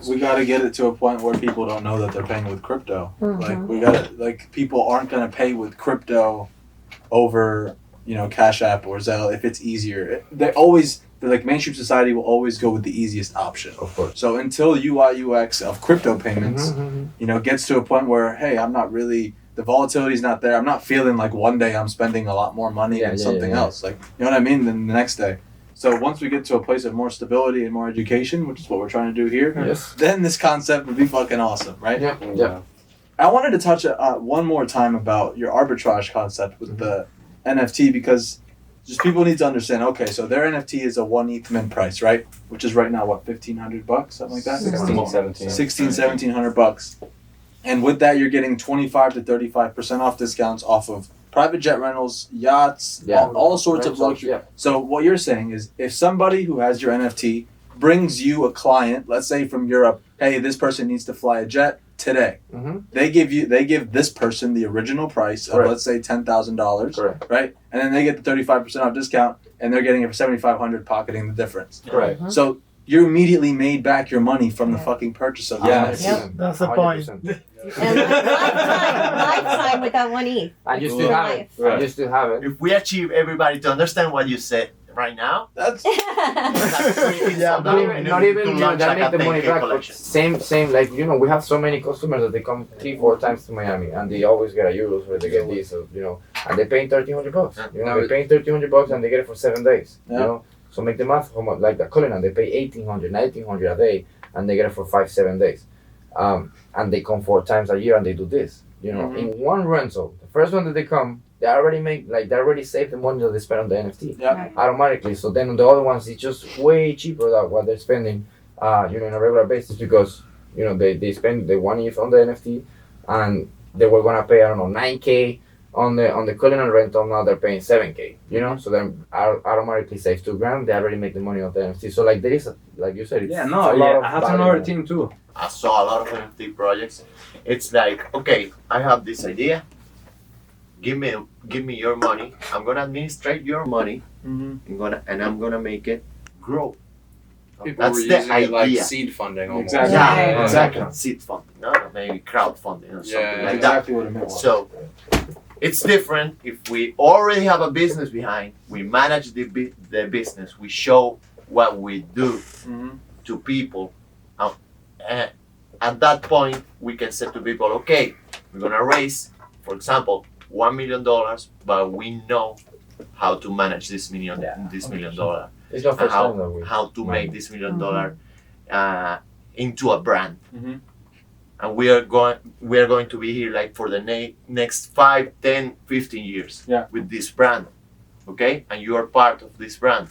We gotta get it to a point where people don't know that they're paying with crypto. Mm-hmm. People aren't gonna pay with crypto over Cash App or Zelle if it's easier. Mainstream society will always go with the easiest option.
Of course.
So until UI UX of crypto payments, gets to a point where I'm not really. The volatility's not there. I'm not feeling like one day I'm spending a lot more money on something else. You know what I mean? Than the next day. So once we get to a place of more stability and more education, which is what we're trying to do here, then this concept would be fucking awesome, right?
Yeah.
I wanted to touch one more time about your arbitrage concept with the NFT, because just people need to understand, okay, so their NFT is a 1 ETH mint price, right? Which is right now, what, $1,500, something like that? 1,700 bucks. And with that, you're getting 25 to 35% off discounts off of private jet rentals, yachts, all sorts of luxury. Yeah. So what you're saying is, if somebody who has your NFT brings you a client, let's say from Europe, hey, this person needs to fly a jet today. Mm-hmm. They give this person the original price of, let's say, $10,000, right? And then they get the 35% off discount, and they're getting it for $7,500, pocketing the difference.
Correct. Mm-hmm.
So you're immediately made back your money from the fucking purchase of the NFT.
Yep.
That's the point.
100%.
And lifetime with that one ETH.
And you
For
still have it.
life.
And you still have it.
If we achieve everybody to understand what you said right now,
That's
Yeah,
Not even, that make the money back. But same, like, we have so many customers that they come 3-4 times to Miami and they always get a euros where they get these, so, and they paying $1,300. They're paying $1,300 and they get it for 7 days. So make the math, how much, like the Cullinan, they pay $1,800, $1,900 a day and they get it for 5-7 days. And they come 4 times a year and they do this. In one rental, the first one that they come, they already saved the money that they spend on the NFT automatically. So then on the other ones, it's just way cheaper than what they're spending, in a regular basis because, they spend the 1 ETH on the NFT and they were gonna pay, I don't know, 9K on the Cullinan rental. Now they're paying 7K, So then automatically saves $2,000. They already make the money on the NFT. So like there is, like you said, it's a lot of
I have
value.
another thing too.
I saw a lot of NFT projects. It's like, okay, I have this idea. Give me your money. I'm gonna administrate your money. I'm gonna make it grow.
People
That's
were
the
using it like
idea.
seed funding almost.
Exactly.
Yeah, exactly. Seed funding, no, maybe crowdfunding or something like
exactly what it meant.
that. So it's different if we already have a business behind. We manage the business. We show what we do to people. At that point, we can say to people, okay, we're gonna raise, for example, $1 million, but we know how to manage this million dollar.
It's not first time that we
How to make this $1 million into a brand. And we are going to be here like for the next 5, 10, 15 years with this brand, okay? And you are part of this brand,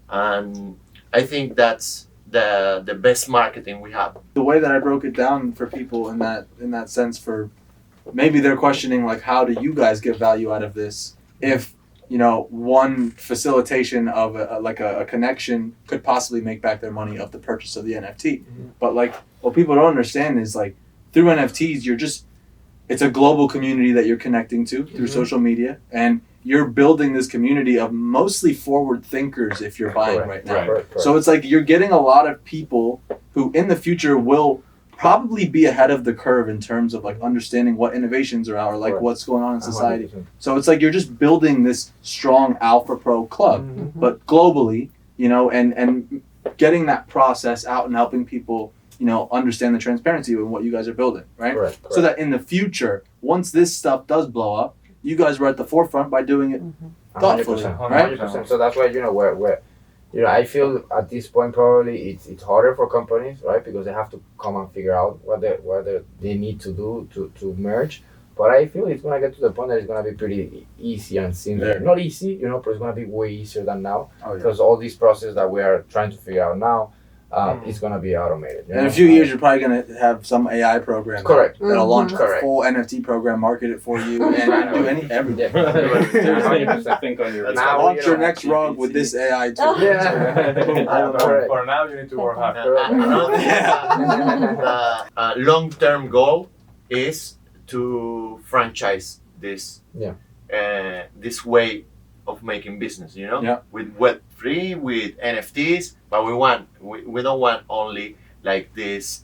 and I think that's the best marketing we have.
The way that I broke it down for people in that sense, for maybe they're questioning like, how do you guys get value out of this? If one facilitation of a connection could possibly make back their money of the purchase of the NFT, but like what people don't understand is like through NFTs, it's a global community that you're connecting to through social media, and you're building this community of mostly forward thinkers if you're buying right now.
Correct.
So it's like you're getting a lot of people who in the future will probably be ahead of the curve in terms of like understanding what innovations are out or like what's going on in society.
100%.
So it's like you're just building this strong Alpha Pro club, but globally, and getting that process out and helping people, understand the transparency of what you guys are building, right?
Correct.
So that in the future, once this stuff does blow up, you guys were at the forefront by doing it thoughtfully,
100%,
right?
100%. So that's why we're I feel at this point probably it's harder for companies, right? Because they have to come and figure out what they need to do to merge. But I feel it's gonna get to the point that it's gonna be pretty easy and simple.
Yeah.
Not easy, but it's gonna be way easier than now
Oh, yeah.
because all these process that we are trying to figure out now, it's gonna be automated.
In a few years, you're probably gonna have some AI program.
Correct.
That'll launch a
Correct.
full NFT program, market it for you, and do everything.
I think on your
Now,
Launch your next rug with this AI tool.
Correct.
For now, you need to work hard.
Another thing, the long-term goal is to franchise this this way of making business, with Web3, with NFTs, but we don't want only like this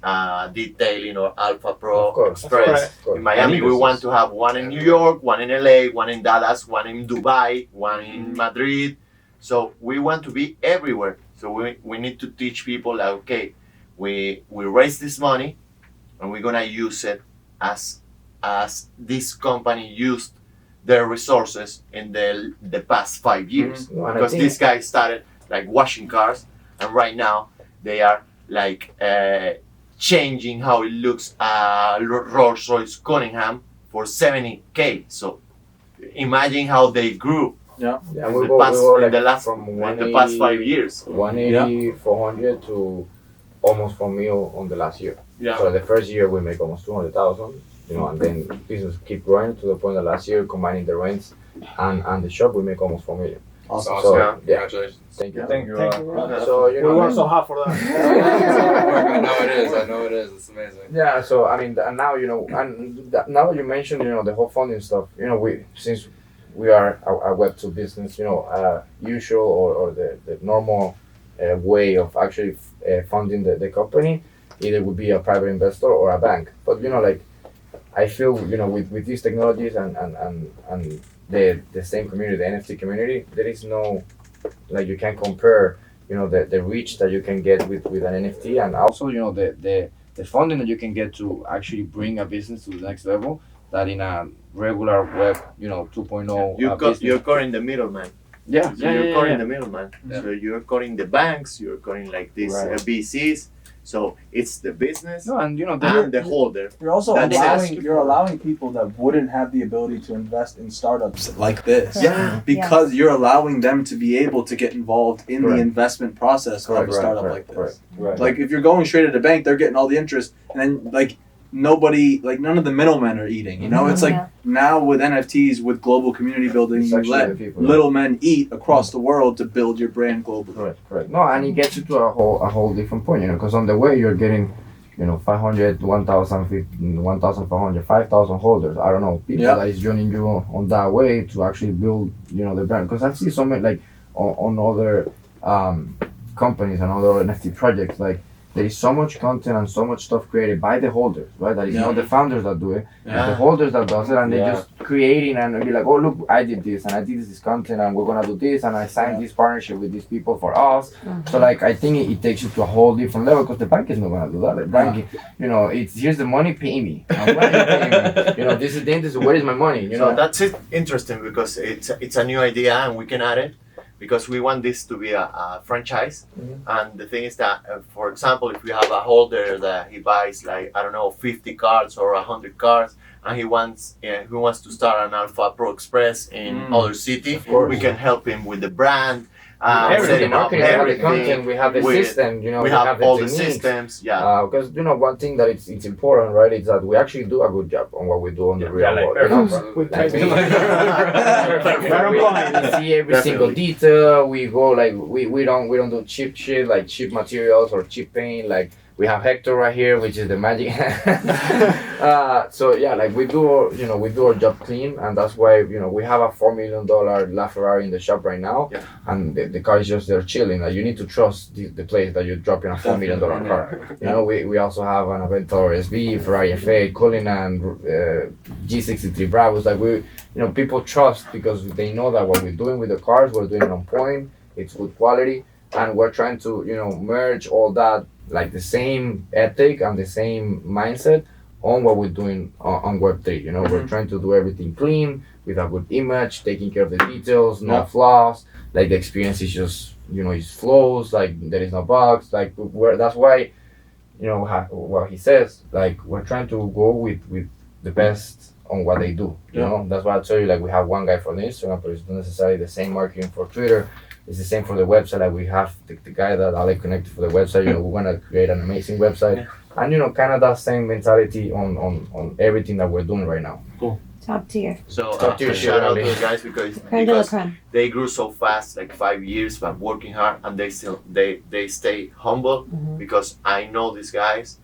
detailing or Alpha Pro Express. In Miami, we want to have one in New York, one in LA, one in Dallas, one in Dubai, one in Madrid. So we want to be everywhere. So we need to teach people that, okay, we raise this money and we're gonna use it as this company used their resources in the past 5 years. Because these guys started like washing cars, and right now they are like changing how it looks Rolls Royce Cunningham for 70K. So imagine how they grew in the past 5 years.
180, 400 to almost 4 mil on the last year. So the first year we make almost 200,000. And then business keep growing to the point that last year, combining the rents and the shop, we make almost 4 million.
Awesome.
So,
Congratulations.
Thank you.
Thank you.
So
We work so hard for that.
I know it is. It's amazing.
Yeah. So I mean, and now now that you mentioned, the whole funding stuff. Since we are a Web2 business, usual or the normal way of actually funding the company, either would be a private investor or a bank. But like I feel with these technologies and the same community, the NFT community, there is no like you can compare the reach that you can get with an NFT, and also the funding that you can get to actually bring a business to the next level that in a regular web 2.0 business.
You're cutting the middleman.
Yeah,
So you're cutting the middleman. So you're cutting the banks, you're cutting like these VCs. So it's the business
and
the holder.
You're also
That's
allowing people that wouldn't have the ability to invest in startups like this.
Yeah.
Because you're allowing them to be able to get involved in the investment process of a startup like this.
Right.
Like if you're going straight at the bank, they're getting all the interest, and then like nobody, like none of the middlemen are eating. It's like now with NFTs, with global community building, you let little men eat across the world to build your brand globally.
Correct. No, and it gets you to a whole different point, because on the way you're getting 500, 1,000, 1,500, 5,000 holders. I don't know, people that is joining you on that way to actually build the brand. Because I've seen so many like on other companies and other NFT projects, like there is so much content and so much stuff created by the holders, right? That is not the founders that do it, it's the holders that does it, and they're just creating and be like, oh look, I did this and I did this content and we're gonna do this and I signed this partnership with these people for us. So like I think it takes you to a whole different level, because the bank is not gonna do that. The bank, it's here's the money, pay me. I'm glad you pay me. This is the industry. Where is my money?
So that's interesting because it's a new idea and we can add it. Because we want this to be a franchise, and the thing is that, for example, if we have a holder that he buys like 50 cards or 100 cards, and he wants to start an Alpha Pro Express in other city, we can help him with the brand,
everything, marketing, everything. The content, we have the system,
we have all the systems,
because one thing that it's important, right, is that we actually do a good job on what we do on the real world. We see every single detail. We go like we don't do cheap shit like cheap materials or cheap paint. Like we have Hector right here, which is the magic. So yeah, like we do our job clean, and that's why we have a $4 million LaFerrari in the shop right now, and the car is just there chilling. Like you need to trust the place that you're dropping a $4 million car. We also have an Aventador SV, Ferrari FA, Cullinan, G63 Bravos. Like people trust because they know that what we're doing with the cars, we're doing it on point. It's good quality, and we're trying to merge all that, like the same ethic and the same mindset on what we're doing on Web3. We're trying to do everything clean with a good image, taking care of the details, no flaws. Like the experience is just it flows. Like there is no bugs. Like that's why what he says. Like we're trying to go with the best on what they do. That's why I tell you, like we have one guy for the Instagram, but it's not necessarily the same marketing for Twitter. It's the same for the website. Like we have the guy that I connected for the website. We want to create an amazing website, and kind of that same mentality on everything that we're doing right now.
Cool.
Top tier.
So shout out to the guys because they grew so fast, like 5 years, but working hard, and they stay humble because I know these guys,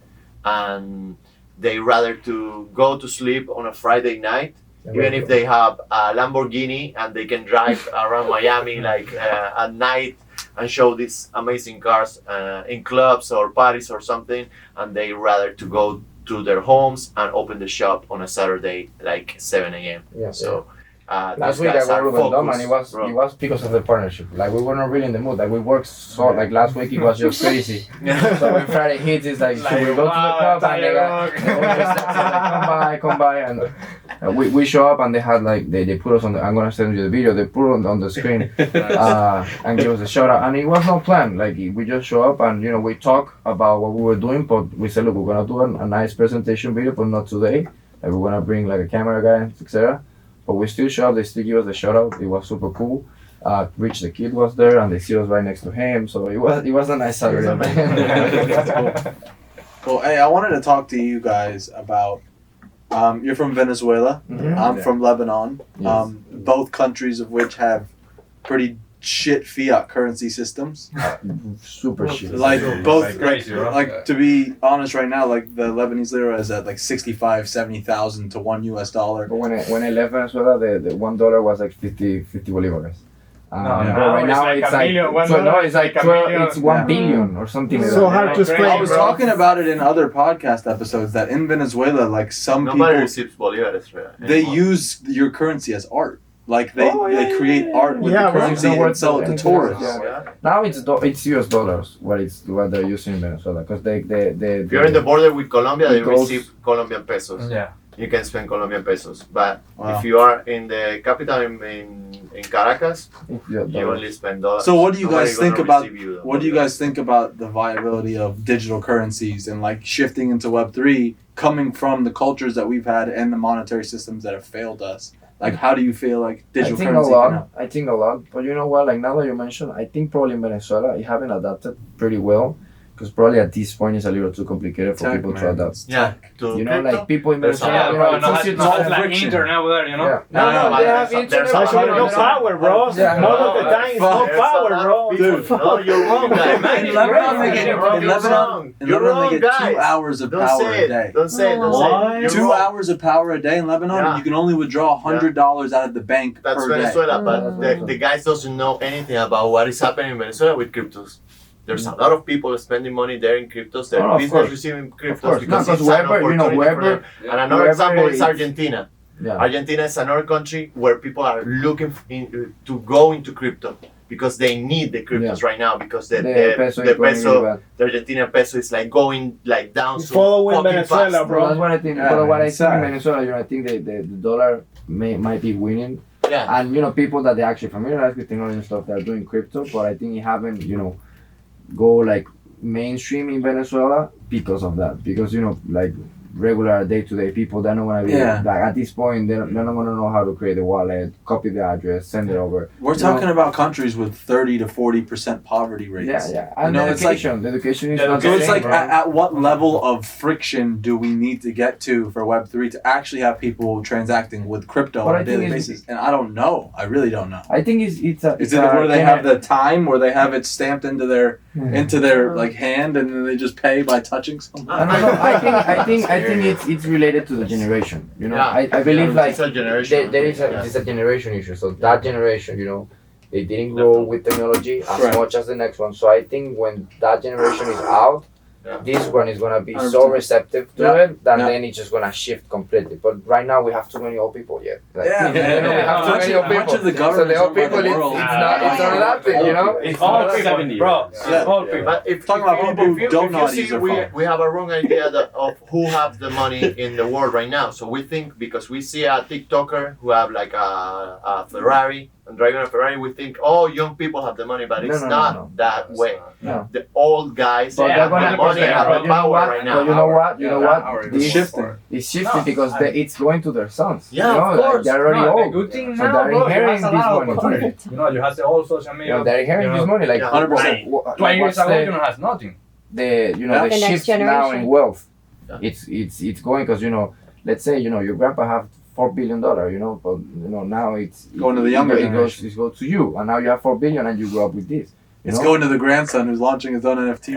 and they rather to go to sleep on a Friday night. Even if they have a Lamborghini and they can drive around Miami like at night and show these amazing cars in clubs or parties or something, and they rather to go to their homes and open the shop on a Saturday like 7 a.m. So
last week I worked with Dom, and it was because of the partnership. Like we were not really in the mood. Like we worked so like last week it was just crazy. So when Friday hits, it's like should we go to the club, and they like, come by, and we show up, and they had like they put us on the. I'm gonna send you the video. They put it on the screen and give us a shout out, and it was not planned. Like we just show up, and we talk about what we were doing, but we said, look, we're gonna do a nice presentation video, but not today. Like we're gonna bring like a camera guy, etc. But we still show up, they still give us a shout out. It was super cool. Rich the kid was there, and they see us right next to him. So it was a nice Saturday.
Cool. Hey, I wanted to talk to you guys about you're from Venezuela. I'm from Lebanon.
Yes.
Both countries of which have pretty shit fiat currency systems.
Super shit.
Like both
crazy, right?
like to be honest right now, like the Lebanese lira is at like 65,000-70,000 to $1 US.
But when I left Venezuela, the $1 was like 50 bolivares. Right now it's like it's 1 billion or something.
So hard to explain.
I was talking about it in other podcast episodes that in Venezuela, like some
Nobody
people,
receives bolivares.
they use your currency as art. Like they create art with the currency and sell it to tourists.
Now it's US dollars what they're using in Venezuela because they
if you're in the border with Colombia, they receive Colombian pesos.
Yeah.
You can spend Colombian pesos. But if you are in the capital in Caracas, you only spend dollars.
So what do you guys
Nobody
think
gonna
about
receive you the
what do you guys think about the viability of digital currencies and like shifting into Web3 coming from the cultures that we've had and the monetary systems that have failed us? Like how do you feel like digital currency can help?
I think a lot. But you know what? Like now that you mentioned, I think probably in Venezuela you haven't adapted pretty well. Because probably at this point it's a little too complicated for people to adapt.
Yeah,
you know, like people in Venezuela.
Yeah, bro, no, like internet over there, you know.
Yeah.
No,
they have internet.
There's actually no power, bro. Most of the time it's no power, bro.
Dude, no, you're wrong, guy.
In Lebanon, they get 2 hours of power a day.
Don't say it.
2 hours of power a day in Lebanon, and you can only withdraw $100 out of the bank
That's
per day.
Venezuela, but the guys doesn't know anything about what is happening in Venezuela with cryptos. There's a lot of people spending money there in cryptos. Their business receiving cryptos because it's an opportunity for them. And another example is Argentina.
Yeah.
Argentina is another country where people are looking to go into crypto because they need the cryptos right now because the peso, the Argentinian peso is like going like down.
So following Venezuela,
fast.
bro.
That's what I think. But what I see in Venezuela, you know, I think the dollar might be winning.
Yeah.
And you know, people that they actually familiarized with technology and stuff, they're doing crypto. But I think you haven't, you know, go like mainstream in Venezuela because of that. Because you know, like regular day-to-day people, they're not gonna be like at this point. They're not gonna know how to create a wallet, copy the address, send it over.
We're talking about countries with 30 to 40% poverty rates.
Yeah. And the education is not
so
the
it's
same,
like
bro.
at what level of friction do we need to get to for Web3 to actually have people transacting with crypto on a daily basis? And I don't know. I really don't know.
I think it's
Is it where they have the time, where they have it stamped into their like hand, and then they just pay by touching something?
I don't know. I think it's related to the generation. You know, I believe like
it's a generation.
It's a generation issue. So that generation, you know, they didn't grow with technology as much as the next one. So I think when that generation is out, this one is gonna be so receptive to it that then it's just gonna shift completely. But right now we have too many old people yet. Like, we have too many old people.
Much of the
So
government,
the old people, it's not adapting. You know,
It's all people, bro. All people.
But if
Talking about people who don't know how to use their phone.
We have a wrong idea of who have the money in the world right now. So we think because we see a TikToker who have like a Ferrari and driving a Ferrari, we think, oh, young people have the money, but it's not that way.
No.
The old guys
But
have
they're
the
gonna
money, have the power right now.
But you know what? You know what?
It's shifting.
It's shifting because it's going to their sons.
Yeah,
you know,
of
like,
course.
they're already
The
old.
good thing
So
now,
they're
bro, you
inheriting
have a
this
lot of
money.
opportunity. You know, you have the old social
You
media.
know, they're inheriting this money. Like
100%.
20 years
what's
ago, you know, has nothing.
the
The next
shift now
generation.
in wealth. It's going because you know, let's say you know your grandpa have $4 billion, you know, but you know now it's
Going to the younger generation.
It goes to you, and now you have $4 billion, and you grow up with this. You
It's
know?
going to the grandson who's launching his own NFT.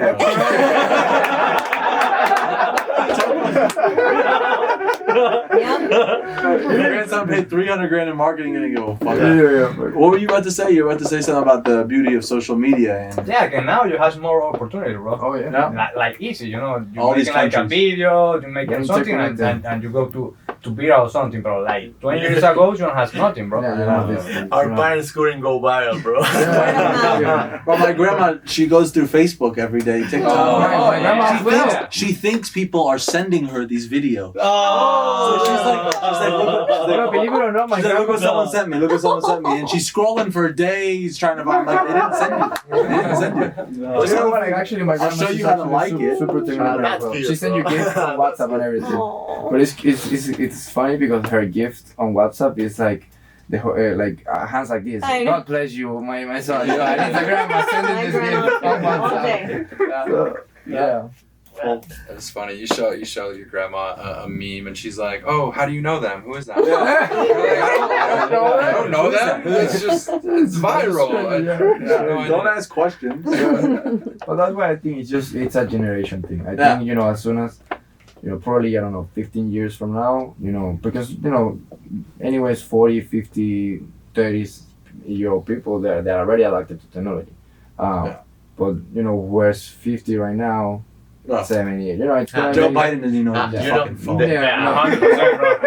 Your grandson paid $300,000 in marketing and he go, fuck it. What were you about to say? You were about to say something about the beauty of social media and
Yeah, and now you have more opportunity, bro.
Oh yeah.
Like easy, you know, you
All
make
these
like a
countries.
video, you make something, and you go to beer or something, bro. Like 20 years ago, you don't have nothing, bro.
Yeah, you know, this,
Our parents couldn't go viral, bro.
Well, my grandma, she goes through Facebook every day, TikTok.
my grandma will.
She thinks people are sending her these videos.
Oh.
So she's like,
Believe it or not, my
she's like, look
grandma
what someone sent me. Look what someone sent me. And she's scrolling for days trying to find. Like, they didn't send you. They didn't send you.
But you know what? Like, actually, my
I'll
grandma
show you
she's
how to
actually
like it.
super technological.
That's cute,
She sent you
bro.
gifts on WhatsApp and everything. But it's funny because her gift on WhatsApp is like the hands like this.
I know.
God bless you, my son. You know, and it's a grandma sending this gift on WhatsApp. So, yeah.
That's funny. You show your grandma a meme, and she's like, "Oh, how do you know them? Who is that?" I don't know them. It's viral.
Don't ask questions.
But that's why I think it's a generation thing. I think, you know, as soon as, you know, probably, I don't know, 15 years from now, you know, because, you know, anyways, 40, 50, 30s, people that are already adapted to technology. But where's 50 right now? 78. It's gonna
Joe
be-
Biden doesn't even know his fucking phone.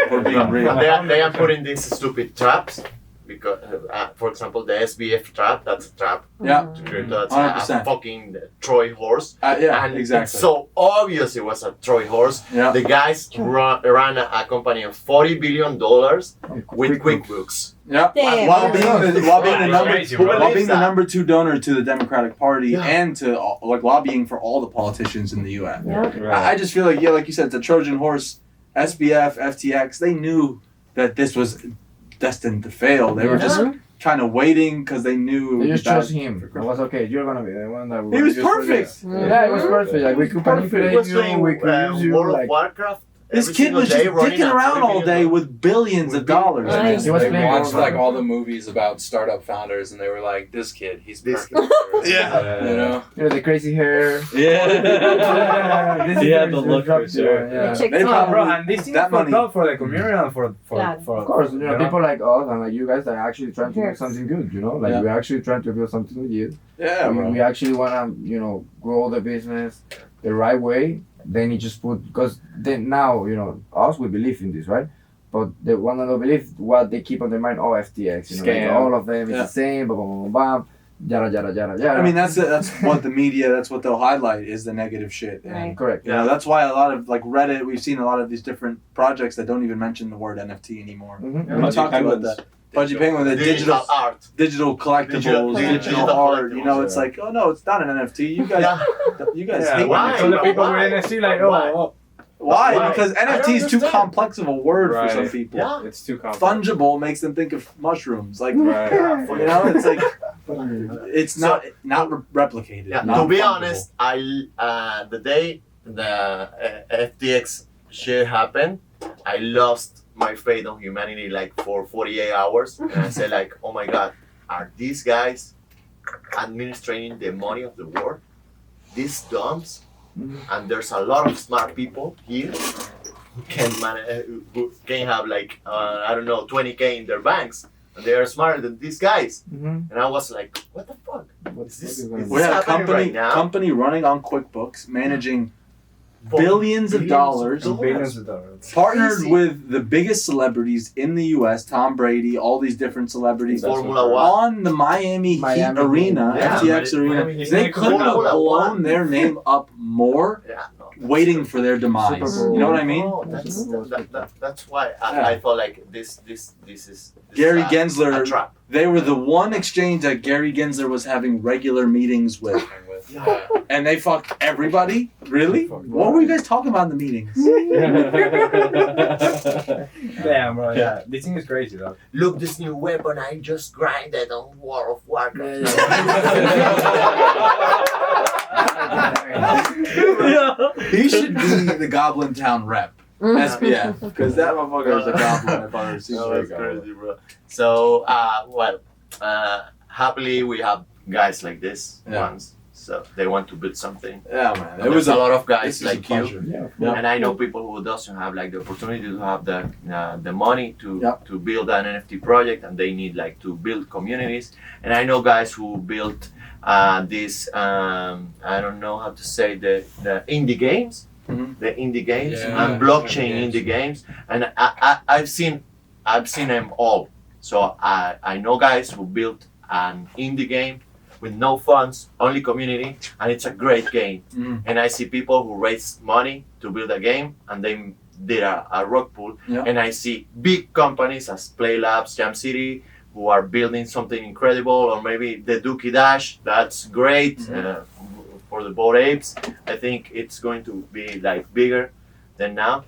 For being real.
They are putting these stupid traps because, for example, the SBF trap. That's a trap.
Yeah.
To crypto. That's
100%.
a fucking Troy horse.
Yeah,
and
exactly.
It's so obvious it was a Troy horse.
Yeah.
The guys ran a company of $40 billion with QuickBooks.
Yeah,
Damn.
while being the
that?
number 2 donor to the Democratic Party
Yeah.
and to lobbying for all the politicians in the U.S.
Yeah.
I just feel like like you said, it's a Trojan horse. SBF, FTX, they knew that this was destined to fail. They were just kind of waiting because they knew.
They just
that-
trust him. It was okay. You're gonna be the one that.
He was perfect.
Yeah, it was perfect. Like we could manipulate
He was
you.
playing
We could use you.
World
Like
of Warcraft.
This
every
kid
single
was just
day running
dicking
a
around all
$40
day
billion
with billions of dollars.
Nice.
He was
They
playing
watched
World
like
War.
all the movies about startup founders, and they were like, "This kid, he's
This
perfect."
Yeah.
You know.
The crazy hair.
Yeah.
This
He
is
had the
very
look for
disruptive,
sure.
Yeah.
The chick
They
too.
probably-
Bro, and this thing
that
is fucked
money-
up for the community and for
Yeah.
Of course, people like us and like you guys are actually trying to make something good. Like
Yeah.
we're actually trying to build something legit.
Yeah, bro.
We actually wanna, grow the business the right way. Then you just put because then now us we believe in this, right? But they wanna not believe what they keep on their mind. Oh, FTX, like
Scam.
all of them is
Yeah.
the same. Bam, bam, bam, bam, yada yada yada yada.
I mean, that's what the media, that's what they'll highlight is the negative shit. And,
Right.
correct.
that's why a lot of like Reddit, we've seen a lot of these different projects that don't even mention the word NFT anymore.
Mm-hmm.
We talked about that. Pudgy Penguin, the digital
art.
digital collectibles, digital art. It's like, oh no, it's not an NFT. You guys hate
why?
So the people
Why?
with NFC like,
Why?
Why?
Why?
Because
I don't
NFT is too
understand.
complex of a word for some
Right.
people.
Yeah.
it's too complex.
Fungible makes them think of mushrooms. Like,
Right.
it's like it's not replicated.
Yeah.
not
To be
fungible.
honest, the day the FTX shit happened, I lost my faith on humanity like for 48 hours, and I said like, oh my god, are these guys administrating the money of the world? These dumps, and there's a lot of smart people here who can have like I don't know 20K in their banks, and they are smarter than these guys.
Mm-hmm.
And I was like, what the fuck?
What's
Is
this
this
We have a
happening right now?
company running on QuickBooks, managing
For
billions of dollars,
Billions of dollars.
partnered
Crazy.
with the biggest celebrities in the U.S., Tom Brady, all these different celebrities,
Formula One.
on the Miami
Miami
Heat arena,
Yeah.
FTX arena.
Miami Heat.
They couldn't have
Formula
blown
One.
their name up more
Yeah, no.
waiting for their demise.
Super Bowl.
You know what I mean?
Oh, that's why
Yeah.
I thought like this is
Gary
a
Gensler,
trap.
they were the one exchange that Gary Gensler was having regular meetings with.
Yeah.
And they fucked everybody? Really? What were you guys talking about in the meetings?
Damn, bro. Yeah, this thing is crazy, though.
Look, this new weapon I just grinded on World of Warcraft.
He should be the Goblin Town rep.
Mm.
SPF. Because that motherfucker is a goblin if I've ever seen
Oh,
a
that's
goblin.
crazy, bro. So, happily we have guys like this
Yeah.
ones. So they want to build something.
Yeah, man.
And there's a lot of guys
this is a
like you.
pleasure.
Yeah.
And I know people who doesn't have like the opportunity to have the money to
Yep.
to build an NFT project, and they need like to build communities. And I know guys who built this I don't know how to say the indie games,
Mhm.
the indie games
Yeah,
and blockchain
indie
indie games, and I've seen them all. So I know guys who built an indie game with no funds, only community, and it's a great game.
Mhm.
And I see people who raise money to build a game, and they did a rug pull.
Yeah.
And I see big companies as Play Labs, Jam City, who are building something incredible, or maybe the Dookie Dash. That's great for the Bored Apes. I think it's going to be like bigger than now.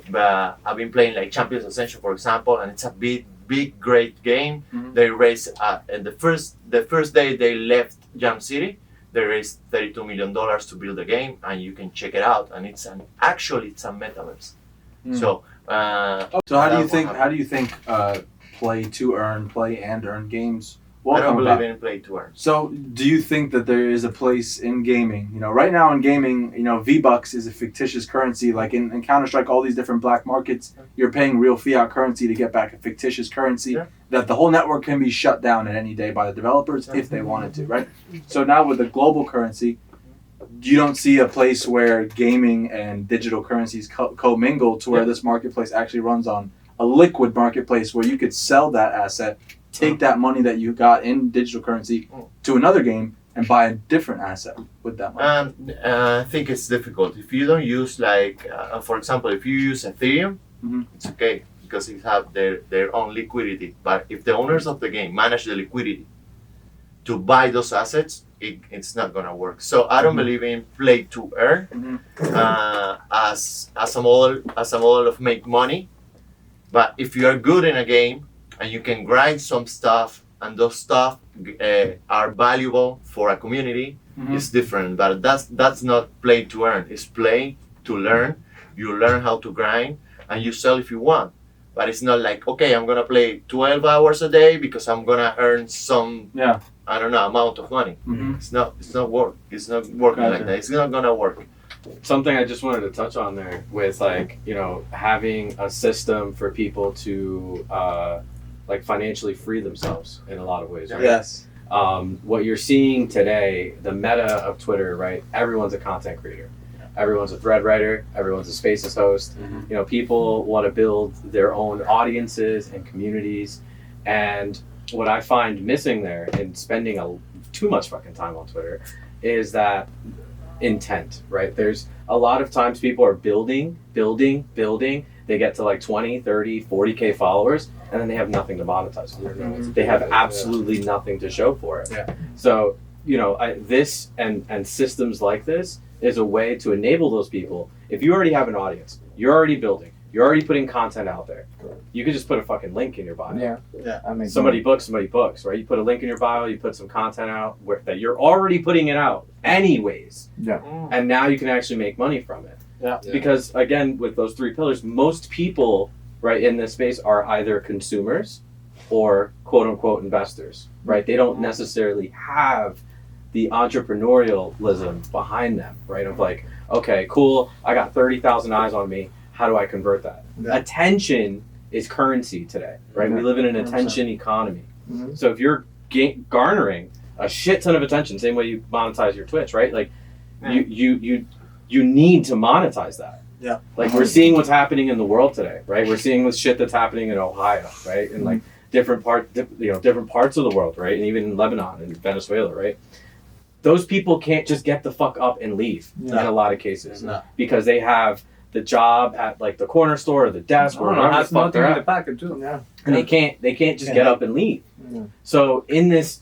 But I've been playing like Champions Ascension, for example, and it's a big, great game.
Mhm.
They raised and the first day they left Jam City, they raised $32 million to build the game, and you can check it out. And it's a metaverse.
Mm.
So.
So how do you
that
think
will
how do you think play and earn games
I don't
Welcome
believe
back.
in play to earn.
So, do you think that there is a place in gaming? You know, right now in gaming, you know, V-Bucks is a fictitious currency. Like in Counter-Strike, all these different black markets, you're paying real fiat currency to get back a fictitious currency that the whole network can be shut down at any day by the developers if they wanted to, right? So now with the global currency, you don't see a place where gaming and digital currencies co-mingle to where this marketplace actually runs on a liquid marketplace where you could sell that asset, take that money that you got in digital currency to another game and buy a different asset with that money.
I think it's difficult. If you don't use for example, if you use Ethereum, it's okay because it have their own liquidity. But if the owners of the game manage the liquidity to buy those assets, it's not gonna work. So I don't believe in play to earn as a model of make money. But if you are good in a game and you can grind some stuff and those stuff are valuable for a community, it's different. But that's not play to earn. It's play to learn. You learn how to grind and you sell if you want. But it's not like, okay, I'm gonna play 12 hours a day because I'm gonna earn some I don't know amount of money. It's not working like that. It's not gonna work.
Something I just wanted to touch on there with like, you know, having a system for people to like financially free themselves in a lot of ways, right?
Yes.
What you're seeing today, the meta of Twitter, right? Everyone's a content creator. Everyone's a thread writer. Everyone's a Spaces host. You know, people want to build their own audiences and communities. And what I find missing there and spending too much fucking time on Twitter is that intent, right? There's a lot of times people are building. They get to like 20, 30, 40K followers, and then they have nothing to monetize. They have absolutely nothing to show for it. So, you know, this and systems like this is a way to enable those people. If you already have an audience, you're already building, you're already putting content out there, you could just put a fucking link in your bio. Somebody books, right? You put a link in your bio, you put some content out that you're already putting it out anyways. And now you can actually make money from it. Because again, with those three pillars, most people right in this space are either consumers or quote unquote investors, right? They don't necessarily have the entrepreneurialism behind them, right? Of like, okay, cool, I got 30,000 eyes on me. How do I convert that? Attention is currency today, right? We live in an attention economy. So if you're garnering a shit ton of attention, same way you monetize your Twitch, right? Like you need to monetize that. Like we're seeing what's happening in the world today, right? We're seeing this shit that's happening in Ohio, right? And like different parts of the world, right? And even in Lebanon and Venezuela, right? Those people can't just get the fuck up and leave in a lot of cases because they have the job at like the corner store or the desk or wherever the fuck they're at. And they can't just get up and leave. So in this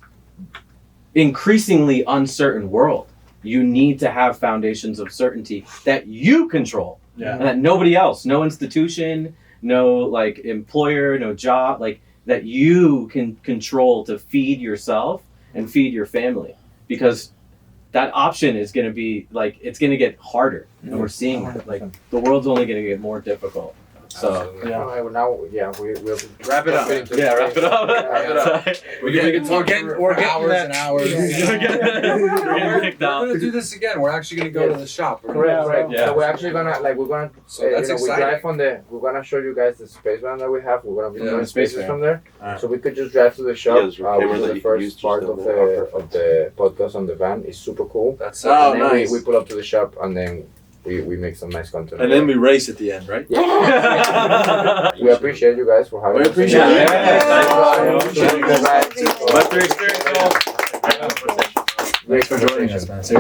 increasingly uncertain world, you need to have foundations of certainty that you control and that nobody else, no institution, no like employer, no job, like that you can control to feed yourself and feed your family. Because that option is going to be like, it's going to get harder. And we're seeing that. Like, the world's only going to get more difficult. So,
we'll
wrap it up. Wrap it up.
We can talk for hours and hours.
We're
We're gonna do this again. We're actually gonna go to the shop.
Correct. So we're actually gonna
So that's exciting.
we're gonna show you guys the space van that we have. We're gonna be doing
space
spaces
van.
from there. So we could just drive to the shop. Which is the first part of the podcast on the van. It's super cool.
That's
and then
nice.
we pull up to the shop and then we make some nice content.
And then we race at the end, right?
We appreciate you guys for having us.
We appreciate it.
Web3 experience.
Great for joining us, man. Seriously.